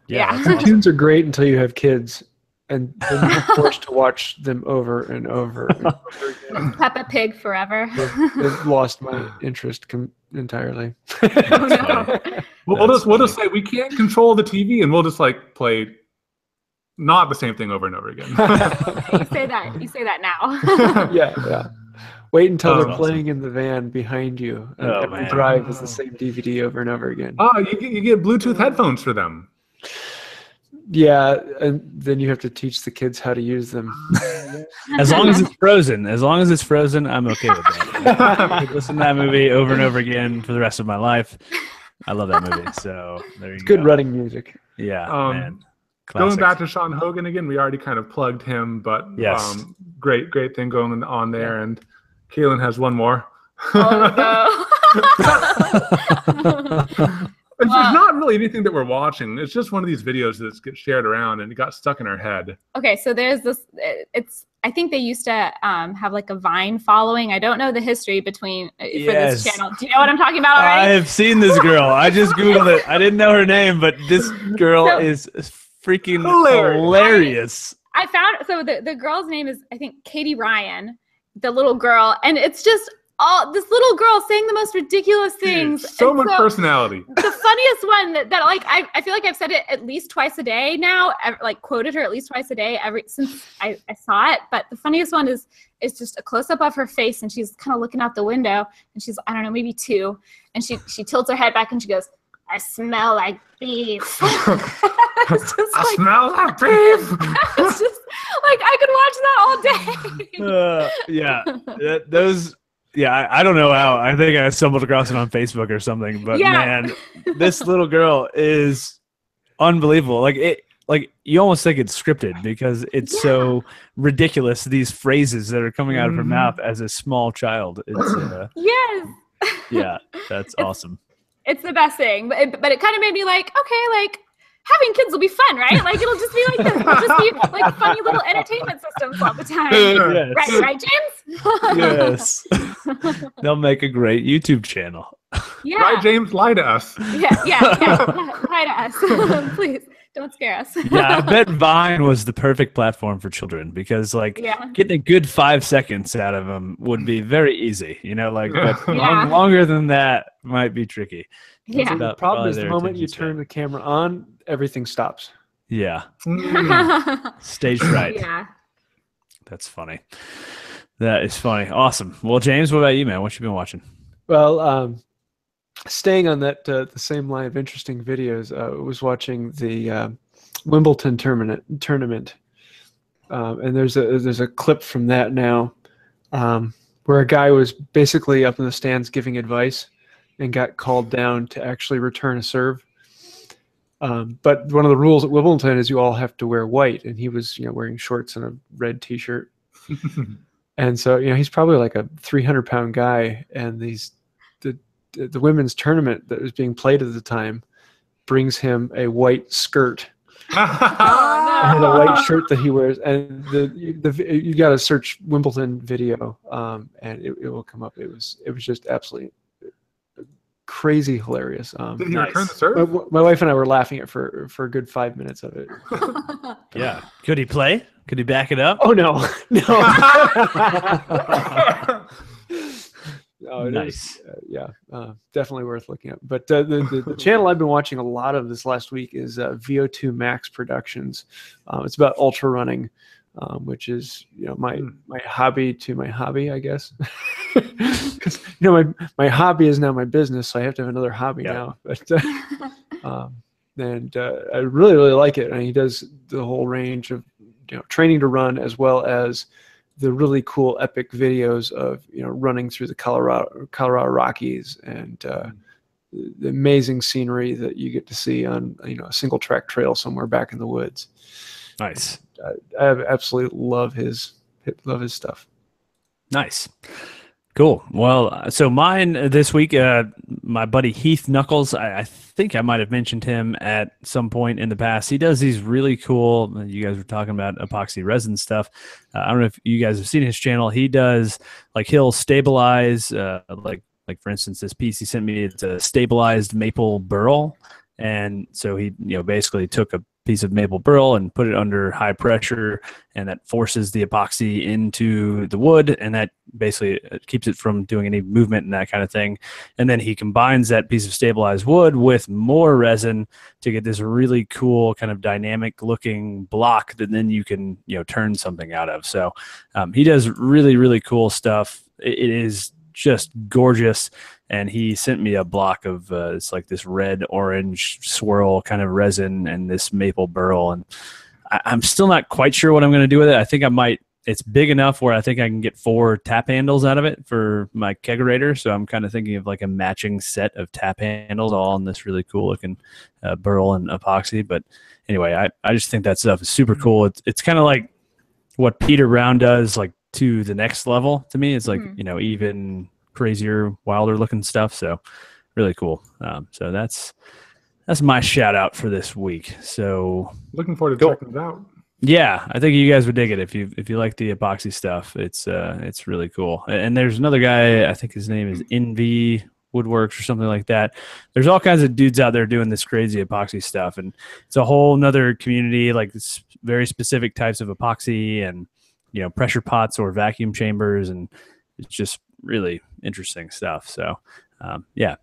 Yeah. Cartoons are great until you have kids, and then you're forced to watch them over and over and over again. Peppa Pig forever. I've lost my interest entirely. Oh, no. We'll just say we can't control the TV, and we'll just like play not the same thing over and over again. You say that now. Yeah. Wait until they're awesome. playing in the van behind you, and Oh, every man. drive is the same DVD over and over again. Oh, you get Bluetooth headphones for them. Yeah, and then you have to teach the kids how to use them. As long as it's frozen. I'm okay with that. I could listen to that movie over and over again for the rest of my life. I love that movie. So there you go. Good running music. Yeah, man. Going Classic. back to Sean Hogan again, we already kind of plugged him, but Yes. great thing going on there. And Katelyn has one more. Oh, It's not really anything that we're watching. It's just one of these videos that gets shared around and it got stuck in our head. Okay, so there's this. I think they used to have like a Vine following. I don't know the history between for Yes. this channel. Do you know what I'm talking about I already? have seen this girl. I just Googled it. I didn't know her name, but this girl is freaking hilarious. I found the girl's name is, I think, Katie Ryan, the little girl, and it's just all this little girl saying the most ridiculous things. So And much personality. The funniest one that like I feel like I've said it at least twice a day now. Like quoted her at least twice a day since I saw it. But the funniest one is just a close up of her face, and she's kind of looking out the window, and she's, I don't know, maybe 2, and she tilts her head back and she goes, "I smell like beef." It's just I like, smell like beef. it's just like I could watch that all day. Yeah. Those. Yeah, I don't know how. I think I stumbled across it on Facebook or something. But man, this little girl is unbelievable. Like you almost think it's scripted because it's so ridiculous. These phrases that are coming out of her mouth as a small child. It's Yes. yeah, that's awesome. It's the best thing. But it kind of made me like, okay, like having kids will be fun, right? Like it'll just be like this. It'll just be like funny little entertainment systems all the time. Yes. Right, James? Yes. They'll make a great YouTube channel. Yeah. Right, James? Lie to us. Yeah. Lie to us. Please Don't scare us. Yeah, I bet Vine was the perfect platform for children because, like, Yeah. getting a good 5 seconds out of them would be very easy. You know, like, but Yeah. longer than that might be tricky. Yeah. The problem probably is the their moment you attention turn span. the camera on, everything stops. Yeah, Mm. stage fright. Yeah. That's funny. That is funny. Awesome. Well, James, what about you, man? What you been watching? Well, staying on that the same line of interesting videos, I was watching the Wimbledon tournament, and there's a clip from that now, where a guy was basically up in the stands giving advice, and got called down to actually return a serve. But one of the rules at Wimbledon is you all have to wear white, and he was wearing shorts and a red T-shirt, and so he's probably like a 300-pound guy, and the women's tournament that was being played at the time brings him a white skirt and a white shirt that he wears, and you got to search Wimbledon video, and it will come up. It was just absolutely crazy hilarious. Did he return the serve? My wife and I were laughing at for a good 5 minutes of it. Yeah. Could he play? Could he back it up? Oh no, no. Nice. Definitely worth looking at. But the channel I've been watching a lot of this last week is VO2 Max Productions. It's about ultra running, which is my hobby to my hobby, I guess. Because my hobby is now my business, so I have to have another hobby now. But I really like it, and he does the whole range of training to run, as well as the really cool epic videos of running through the Colorado Rockies, and the amazing scenery that you get to see on a single track trail somewhere back in the woods. Nice. I absolutely love his stuff. Nice. Cool. Well, so mine this week, my buddy Heath Knuckles, I think I might have mentioned him at some point in the past. He does these really cool, you guys were talking about epoxy resin stuff. I don't know if you guys have seen his channel. He does, like, he'll stabilize, like for instance, this piece he sent me, it's a stabilized maple burl. And so he, basically took a piece of maple burl and put it under high pressure, and that forces the epoxy into the wood, and that basically keeps it from doing any movement and that kind of thing. And then he combines that piece of stabilized wood with more resin to get this really cool kind of dynamic looking block that then you can turn something out of. So he does really, really cool stuff. It is just gorgeous. And he sent me a block of it's like this red orange swirl kind of resin and this maple burl, and I'm still not quite sure what I'm going to do with it. I think I might. It's big enough where I think I can get 4 tap handles out of it for my kegerator. So I'm kind of thinking of like a matching set of tap handles, all in this really cool looking burl and epoxy. But anyway, I just think that stuff is super cool. It's kind of like what Peter Brown does, like to the next level. To me, it's like even crazier, wilder looking stuff. So really cool. So that's my shout out for this week. So looking forward to checking it out. Yeah, I think you guys would dig it if you like the epoxy stuff. It's really cool. And there's another guy, I think his name is Envy Woodworks or something like that. There's all kinds of dudes out there doing this crazy epoxy stuff, and it's a whole nother community, like this very specific types of epoxy and pressure pots or vacuum chambers, and it's just really interesting stuff. So yeah.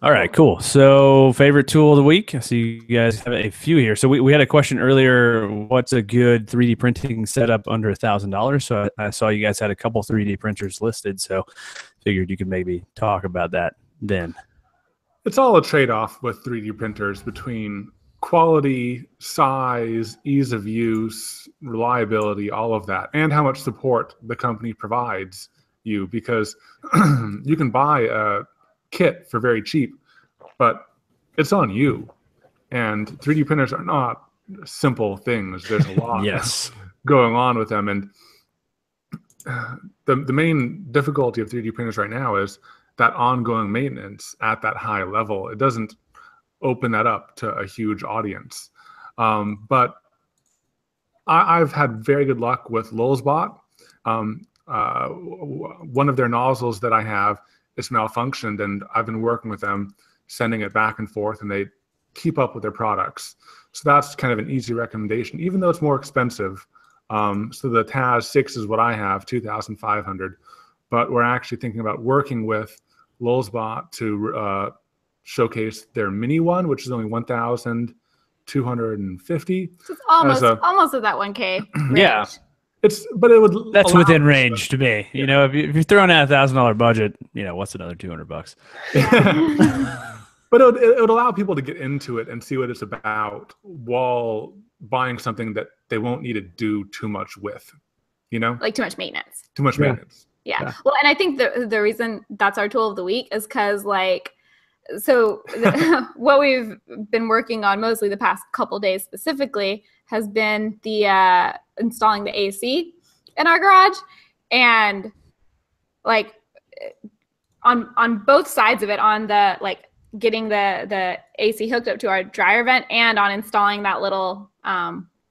All right, cool. So favorite tool of the week. I see you guys have a few here. So we had a question earlier, what's a good 3D printing setup under $1,000? So I saw you guys had a couple 3D printers listed, so figured you could maybe talk about that then. It's all a trade-off with 3D printers between quality, size, ease of use, reliability, all of that, and how much support the company provides you, because you can buy a kit for very cheap, but it's on you. And 3D printers are not simple things. There's a lot going on with them. And the main difficulty of 3D printers right now is that ongoing maintenance at that high level. It doesn't open that up to a huge audience. But I've had very good luck with Lulzbot. One of their nozzles that I have is malfunctioned, and I've been working with them, sending it back and forth, and they keep up with their products. So that's kind of an easy recommendation, even though it's more expensive. So the Taz 6 is what I have, $2,500. But we're actually thinking about working with Lulzbot to showcase their mini one, which is only $1,250. So it's almost at that 1K range. Yeah. That's within range to me. You know, if you're throwing out $1,000 budget, you know, what's another $200? Yeah. But it would allow people to get into it and see what it's about while buying something that they won't need to do too much with, you know? Like too much maintenance. Too much maintenance. Yeah. Well, and I think the reason that's our tool of the week is because, like, so what we've been working on mostly the past couple days specifically has been the installing the AC in our garage, and like on both sides of it, on the like getting the AC hooked up to our dryer vent and on installing that little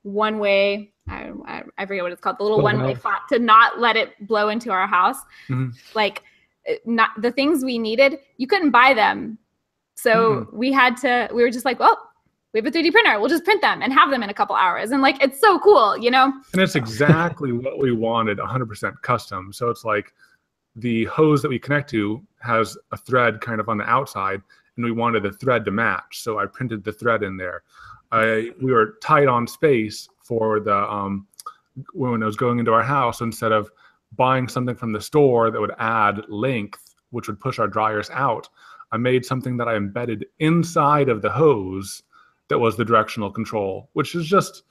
one-way, I forget what it's called, the little one-way faucet to not let it blow into our house. Mm-hmm. Like, not the things we needed, you couldn't buy them. So we were just like, well, we have a 3D printer. We'll just print them and have them in a couple hours. And like, it's so cool, you know? And it's exactly what we wanted, 100% custom. So it's like the hose that we connect to has a thread kind of on the outside, and we wanted the thread to match. So I printed the thread in there. We were tight on space for the when it was going into our house. Instead of buying something from the store that would add length, which would push our dryers out, I made something that I embedded inside of the hose that was the directional control, which is just...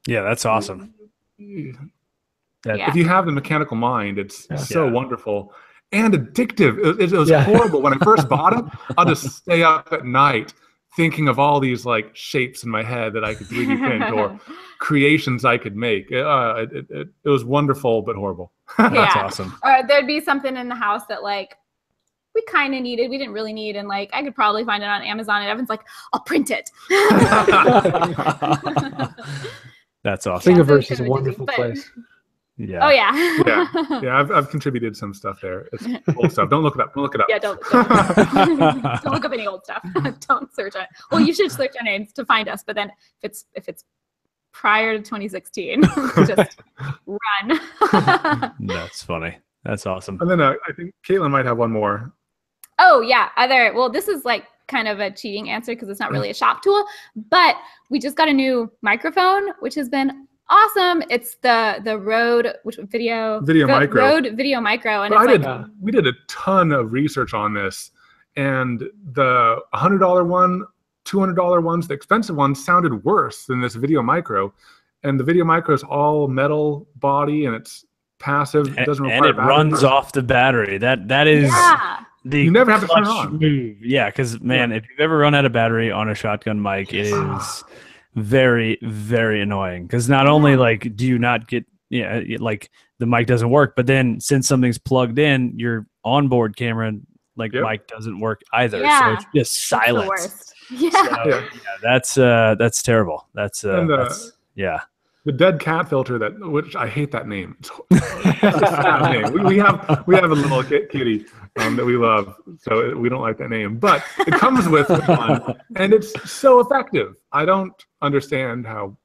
Yeah, that's awesome. If you have the mechanical mind, it's so wonderful and addictive. It was horrible. When I first bought it, I'll just stay up at night thinking of all these like shapes in my head that I could 3D print or creations I could make. It was wonderful, but horrible. That's awesome. Or there'd be something in the house that like we kind of needed, we didn't really need, and like I could probably find it on Amazon, and Evan's like, I'll print it. That's awesome. Thingiverse is a wonderful place. Yeah. Oh yeah. Yeah. I've contributed some stuff there. It's old stuff. Don't look it up. Don't look it up. Yeah, don't look up any old stuff. Don't search it. Well, you should search our names to find us, but then if it's prior to 2016, just run. That's funny. That's awesome. And then I think Katelyn might have one more. Oh yeah, well, this is like kind of a cheating answer because it's not really a shop tool, but we just got a new microphone, which has been awesome. It's the Rode Video Micro, Rode Video Micro, and we did a ton of research on this, and the $100 one, $200 ones, the expensive ones sounded worse than this Video Micro, and the Video Micro is all metal body and it's passive. It doesn't require and it runs off the battery. That is. Yeah. You never have to turn it on. Move. Yeah, because man, if you've ever run out of battery on a shotgun mic, it is very, very annoying. Because not only like do you not get like the mic doesn't work, but then since something's plugged in, your onboard camera mic doesn't work either. So it's just silent. That's terrible. That's the dead cat filter, which I hate that name. It's a sad name. We have a little kitty that we love, so we don't like that name. But it comes with one, and it's so effective. I don't understand how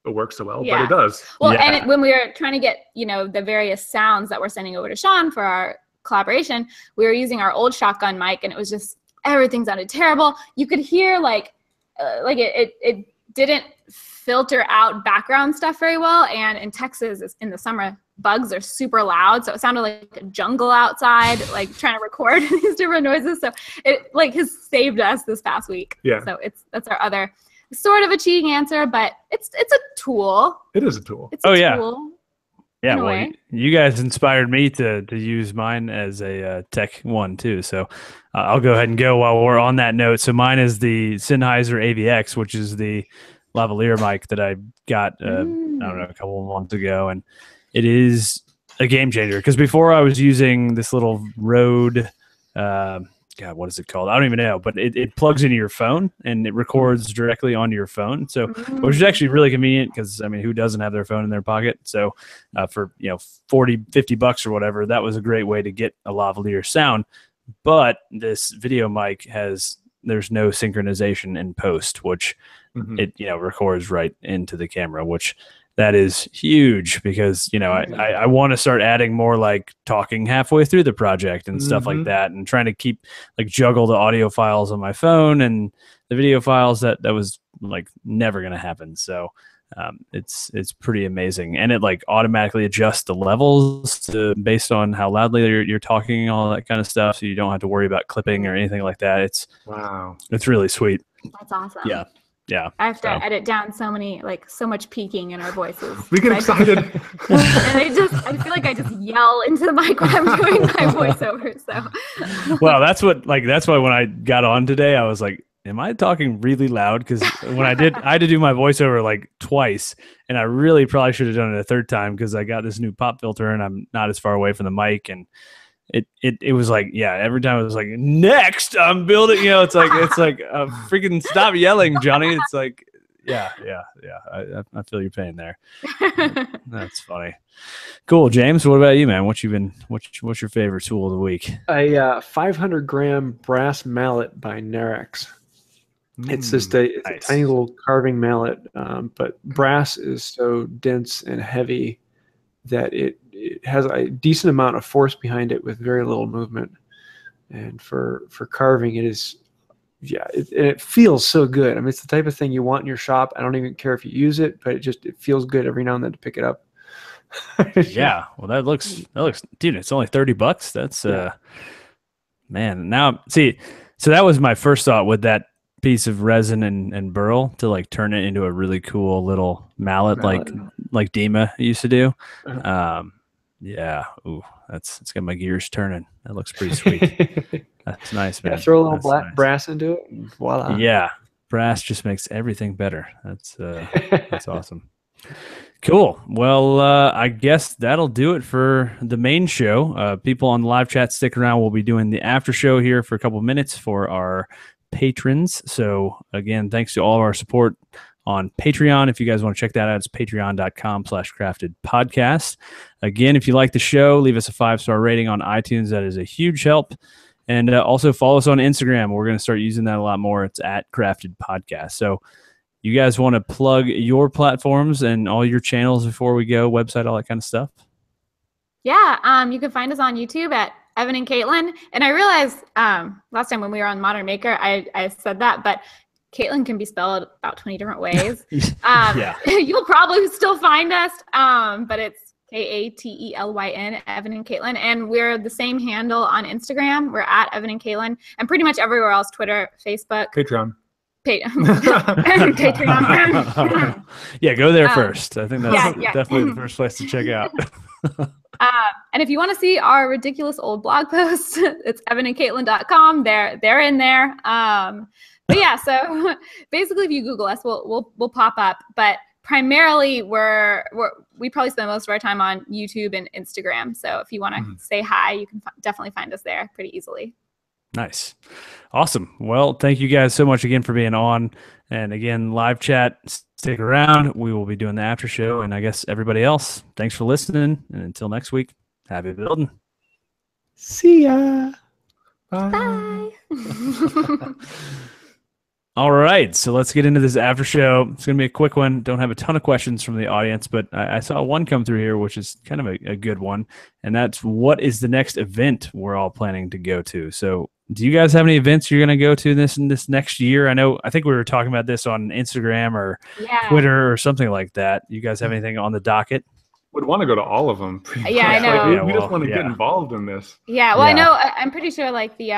it works so well, but it does. Well, and when we were trying to get the various sounds that we're sending over to Sean for our collaboration, we were using our old shotgun mic, and it was just everything sounded terrible. You could hear like it didn't filter out background stuff very well, and in Texas in the summer bugs are super loud, so it sounded like a jungle outside, like trying to record these different noises. So it like has saved us this past week. So that's our other sort of a cheating answer, but it's a tool. It is a tool. It's a tool. Yeah, well, you guys inspired me to use mine as a tech one too. So I'll go ahead and go while we're on that note. So mine is the Sennheiser AVX, which is the lavalier mic that I got, I don't know, a couple of months ago. And it is a game changer because before I was using this little Rode, what is it called? I don't even know, but it plugs into your phone and it records directly onto your phone. So, which is actually really convenient because, I mean, who doesn't have their phone in their pocket? So for, $40-50 or whatever, that was a great way to get a lavalier sound. But this video mic has there's no synchronization in post, which it records right into the camera, which that is huge because I want to start adding more like talking halfway through the project and stuff like that, and trying to keep like juggle the audio files on my phone and the video files. That was like never going to happen. So it's pretty amazing, and it like automatically adjusts the levels based on how loudly you're talking, all that kind of stuff, so you don't have to worry about clipping or anything like that. It's really sweet. That's awesome. Yeah. I have to edit down so much peaking in our voices. We get excited. And I feel like I just yell into the mic when I'm doing my voiceover. So well, that's why when I got on today, I was like, am I talking really loud? Because when I had to do my voiceover like twice, and I really probably should have done it a third time because I got this new pop filter and I'm not as far away from the mic, and it was like, every time it was like, next I'm building, it's like freaking stop yelling, Johnny. It's like, I feel your pain there. That's funny. Cool. James, what about you, man? What's your favorite tool of the week? A 500-gram brass mallet by Narex. It's just a tiny little carving mallet, but brass is so dense and heavy that it has a decent amount of force behind it with very little movement. And for carving, it is, it feels so good. I mean, it's the type of thing you want in your shop. I don't even care if you use it, but it feels good every now and then to pick it up. Yeah. Well, that looks, dude, it's only $30. That's, man, now see, so that was my first thought with that piece of resin and burl to like turn it into a really cool little mallet. like Dima used to do. Ooh, it's got my gears turning. That looks pretty sweet. That's nice, man. Throw a little brass into it and voila. Yeah, brass just makes everything better. That's awesome. Cool. Well, I guess that'll do it for the main show. People on the live chat, stick around. We'll be doing the after show here for a couple minutes for our patrons. So again, thanks to all of our support on Patreon. If you guys want to check that out, it's patreon.com/craftedpodcast. Again, if you like the show, leave us a 5-star rating on iTunes. That is a huge help. And also follow us on Instagram. We're going to start using that a lot more. It's @craftedpodcast. So you guys want to plug your platforms and all your channels before we go, website, all that kind of stuff? Yeah, you can find us on YouTube at Evan and Katelyn. And I realized last time when we were on Modern Maker, I said that, but Katelyn can be spelled about 20 different ways. You'll probably still find us, but it's Katelyn, Evan and Katelyn. And we're the same handle on Instagram. We're at Evan and Katelyn. And pretty much everywhere else, Twitter, Facebook. Patreon. Patreon. Yeah, go there first. I think that's definitely the first place to check out. And if you want to see our ridiculous old blog posts, it's evanandkatelyn.com. They're in there. But yeah, so basically, if you Google us, we'll pop up. But primarily, we probably spend most of our time on YouTube and Instagram. So if you want to say hi, you can definitely find us there pretty easily. Nice. Awesome. Well, thank you guys so much again for being on. And again, live chat, stick around. We will be doing the after show. And I guess everybody else, thanks for listening. And until next week, happy building. See ya. Bye. All right, so let's get into this after show. It's going to be a quick one. Don't have a ton of questions from the audience, but I saw one come through here, which is kind of a good one, and that's what is the next event we're all planning to go to? So do you guys have any events you're going to go to this next year? I think we were talking about this on Instagram or Twitter or something like that. You guys have anything on the docket? Would want to go to all of them. Yeah, I know. We just want to get involved in this. Yeah, well, I know. I'm pretty sure like the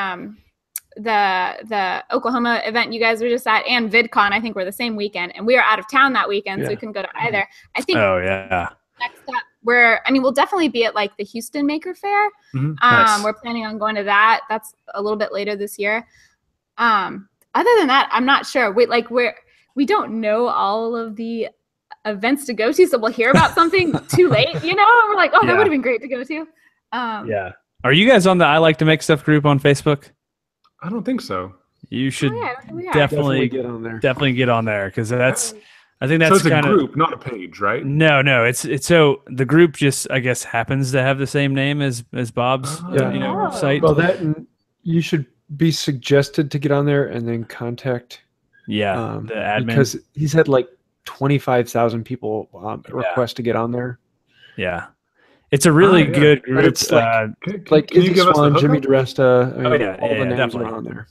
Oklahoma event you guys were just at and VidCon, I think were the same weekend, and we are out of town that weekend, so we couldn't go to either. I think next up we'll definitely be at like the Houston Maker Fair. Nice. We're planning on going to that. That's a little bit later this year. Other than that, I'm not sure. We don't know all of the events to go to, so we'll hear about something too late, and we're like, that would have been great to go to. Are you guys on the I Like to Make Stuff group on Facebook? I don't think so. You should definitely get on there. Definitely get on there because I think that's so it's kind a group, not a page, right? No. It's so the group just I guess happens to have the same name as Bob's site. Well, you should be suggested to get on there and then contact the admin, because he's had like 25,000 people request to get on there. Yeah. It's a really good group. But it's like Izzy Swan, Jimmy DeResta. I mean, all the names definitely are on there.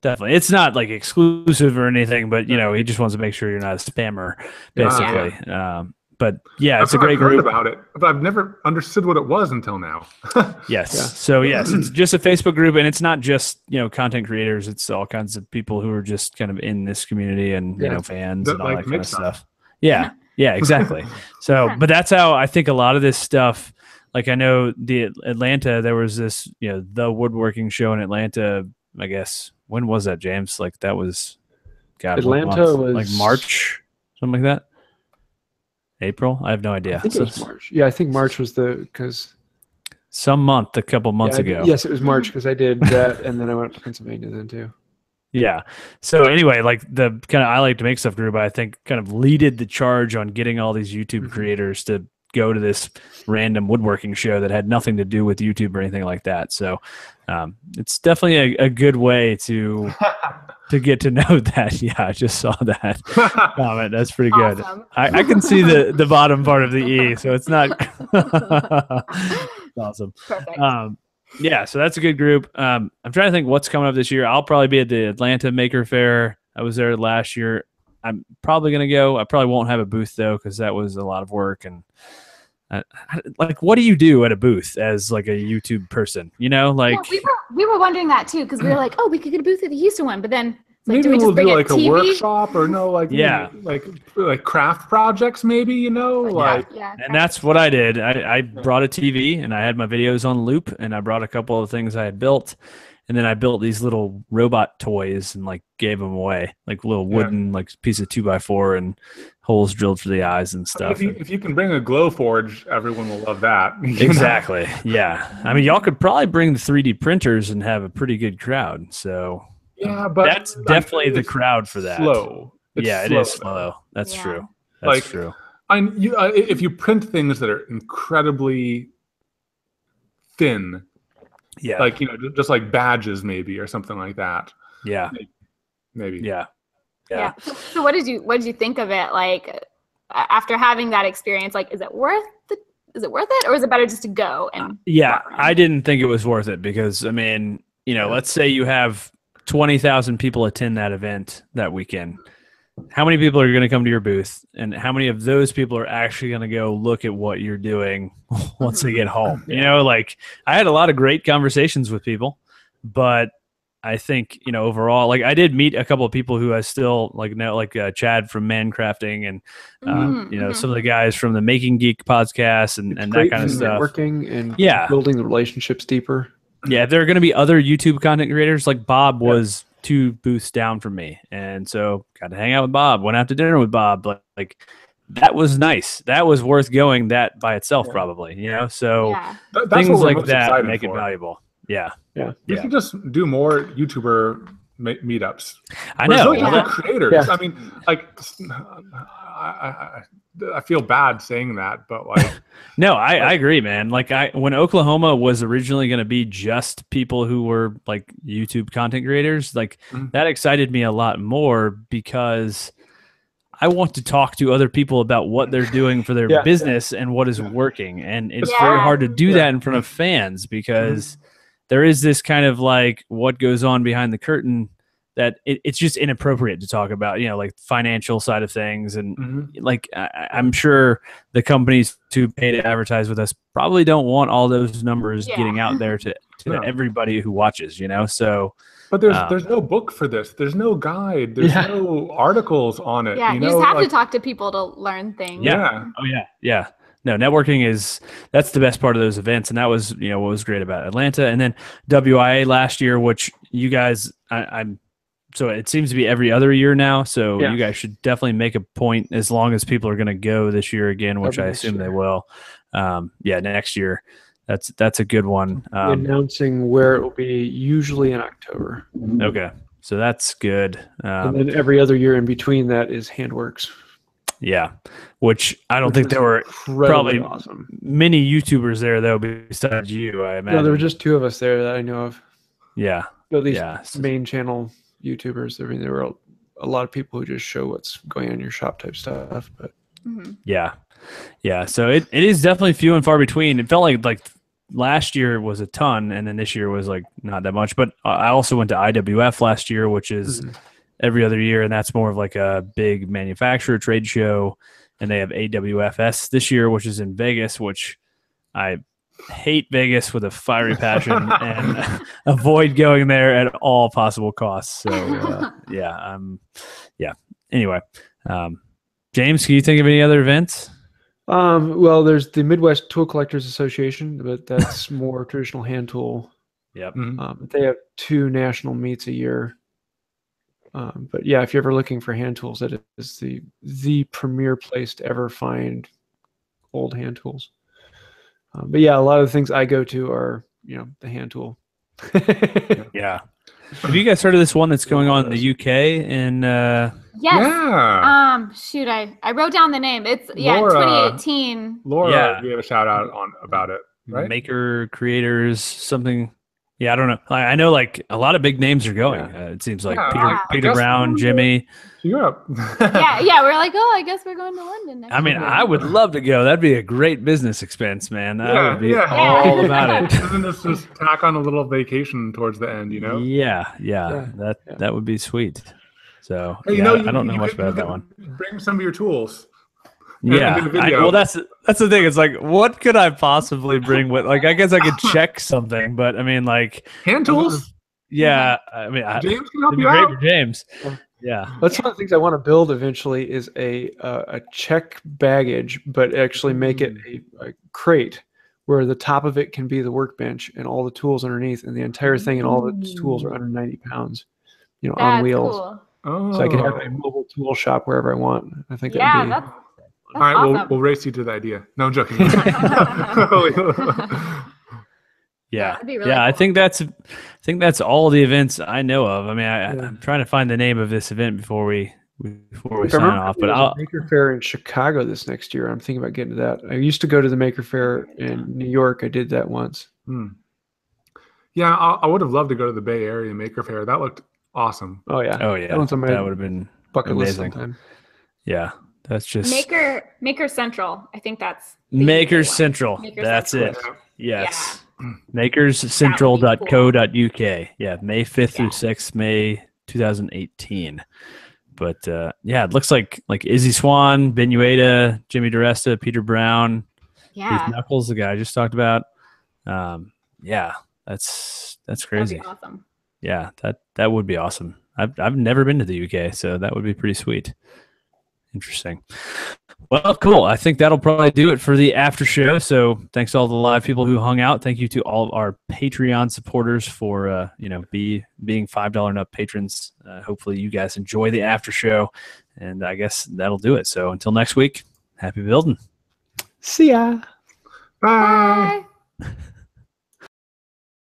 Definitely. It's not like exclusive or anything, but he just wants to make sure you're not a spammer, basically. But yeah, it's a great group. I've heard about it, but I've never understood what it was until now. Yes. Yeah. So yes, it's just a Facebook group, and it's not just content creators. It's all kinds of people who are just kind of in this community and fans and all that kind of stuff. Yeah. Yeah. Exactly. So, but that's how I think a lot of this stuff. Like I know the Atlanta, there was this the woodworking show in Atlanta. I guess when was that, James? Like that was, Atlanta was like March, something like that. April? I have no idea. I think it was March. Yeah, I think March was because some month, a couple months ago. Yes, it was March because I did that, and then I went to Pennsylvania then too. Yeah. So anyway, like the kind of I Like to Make Stuff group, I think kind of leaded the charge on getting all these YouTube creators to go to this random woodworking show that had nothing to do with YouTube or anything like that. So it's definitely a good way to get to know that. Yeah, I just saw that comment. That's pretty good. Awesome. I can see the bottom part of the E, so it's not awesome. Perfect. Yeah, so that's a good group. I'm trying to think what's coming up this year. I'll probably be at the Atlanta Maker Faire. I was there last year. I'm probably going to go. I probably won't have a booth though, because that was a lot of work. And like, what do you do at a booth as like a YouTube person? Like we were wondering that too, because we were like, oh, we could get a booth at the Houston one, but then maybe do we we'll just bring do like a TV? workshop or like craft projects, maybe And that's what I did. I brought a TV and I had my videos on loop, and I brought a couple of things I had built. And then I built these little robot toys and like gave them away, like little wooden like piece of 2x4 and holes drilled for the eyes and stuff. If you can bring a glow forge, everyone will love that. Exactly. Yeah. I mean, y'all could probably bring the 3D printers and have a pretty good crowd. So but that's definitely the crowd for that. Slow. It is slow. That's true. That's true. If you print things that are incredibly thin. Yeah. Like, just like badges maybe or something like that. Yeah. Maybe. Yeah. So what did you think of it? Like after having that experience, like, is it worth it, or is it better just to go and I didn't think it was worth it because I mean, let's say you have 20,000 people attend that event that weekend. How many people are going to come to your booth, and how many of those people are actually going to go look at what you're doing once they get home? Like I had a lot of great conversations with people, but I think, overall, like I did meet a couple of people who I still know, like Chad from Man Crafting and, some of the guys from the Making Geek podcast and that kind of stuff. Networking and building the relationships deeper. Yeah. There are going to be other YouTube content creators. Like Bob was 2 booths down from me, and so got to hang out with Bob, went out to dinner with Bob. Like that was nice. That was worth going that by itself, probably, so things like that make it valuable. Yeah. We should just do more YouTuber meetups. I know. Other creators. Yeah. I mean, like, I feel bad saying that, but like, no, I agree, man. Like when Oklahoma was originally going to be just people who were like YouTube content creators, like that excited me a lot more because I want to talk to other people about what they're doing for their business and what is working. And it's very hard to do that in front of fans because there is this kind of like what goes on behind the curtain that it's just inappropriate to talk about, like financial side of things. And like, I'm sure the companies who pay to advertise with us probably don't want all those numbers getting out there to everybody who watches, so. But there's no book for this. There's no guide. There's no articles on it. Yeah, you just have to talk to people to learn things. Yeah. Oh yeah. No, networking that's the best part of those events. And that was, what was great about Atlanta. And then WIA last year, which you guys, so it seems to be every other year now. So you guys should definitely make a point as long as people are going to go this year again, which I assume they will. Next year. That's a good one. Announcing where it will be, usually in October. Okay. So that's good. And then every other year in between that is Handworks. Yeah. Which I don't think there were probably many YouTubers there though, besides you, I imagine. No, there were just 2 of us there that I know of. Yeah. At least Yeah. main channel YouTubers. I mean, there were a lot of people who just show what's going on in your shop type stuff. But Yeah. Yeah. So it is definitely few and far between. It felt like last year was a ton, and then this year was like not that much. But I also went to IWF last year, which is every other year, and that's more of like a big manufacturer trade show. And they have AWFS this year, which is in Vegas, which I hate Vegas with a fiery passion and avoid going there at all possible costs. So yeah. Anyway, James, can you think of any other events? Well, there's the Midwest Tool Collectors Association, but that's more traditional hand tool. Yep. They have 2 national meets a year. But yeah, if you're ever looking for hand tools, that is the premier place to ever find old hand tools. But yeah, a lot of the things I go to are, the hand tool. Yeah. Have you guys heard of this one that's going on in the UK? And Yes. Yeah. Shoot, I wrote down the name. It's Laura. 2018. Laura gave a shout out about it, right? Maker Creators something. Yeah, I don't know. I know like a lot of big names are going. It seems like Peter Brown, Jimmy. Europe. yeah. We're like, I guess we're going to London next. I mean, I would love to go. That'd be a great business expense, man. I would be Yeah. all about it. Doesn't this just tack on a little vacation towards the end, Yeah. That would be sweet. So Hey, I don't know much about that one. Bring some of your tools. Yeah. Well, that's the thing. It's like, what could I possibly bring with? Like, I guess I could check something, but I mean, like hand tools. Yeah. I mean, James can help it'd be you great out. for James. Yeah. That's one of the things I want to build eventually is a check baggage, but actually make it a crate where the top of it can be the workbench and all the tools underneath, and the entire thing and all the tools are under 90 pounds, on wheels. Cool. Oh. So I can have a mobile tool shop wherever I want. I think That's all right, awesome. we'll race you to the idea. No, I'm joking. Yeah, that'd be really I cool. think that's all the events I know of. I mean, I'm trying to find the name of this event before we sign off. But I'll Maker Faire in Chicago this next year. I'm thinking about getting to that. I used to go to the Maker Faire in New York. I did that once. Yeah, I would have loved to go to the Bay Area Maker Faire. That looked awesome. Oh yeah. That would have been bucket list amazing. sometime. Yeah, that's just Maker Central. I think that's Maker Central. That's it. Yes. Makerscentral.co.uk. Yeah, May 5th through 6th, May 2018. But it looks like Izzy Swan, Ben Ueda, Jimmy DiResta, Peter Brown, Keith Knuckles, the guy I just talked about. That's crazy. That'd be awesome. Yeah, that would be awesome. I've never been to the UK, so that would be pretty sweet. Interesting. Well, cool. I think that'll probably do it for the after show. So thanks to all the live people who hung out. Thank you to all of our Patreon supporters for being $5 and up patrons. Hopefully you guys enjoy the after show, and I guess that'll do it. So until next week, happy building. See ya. Bye. Bye.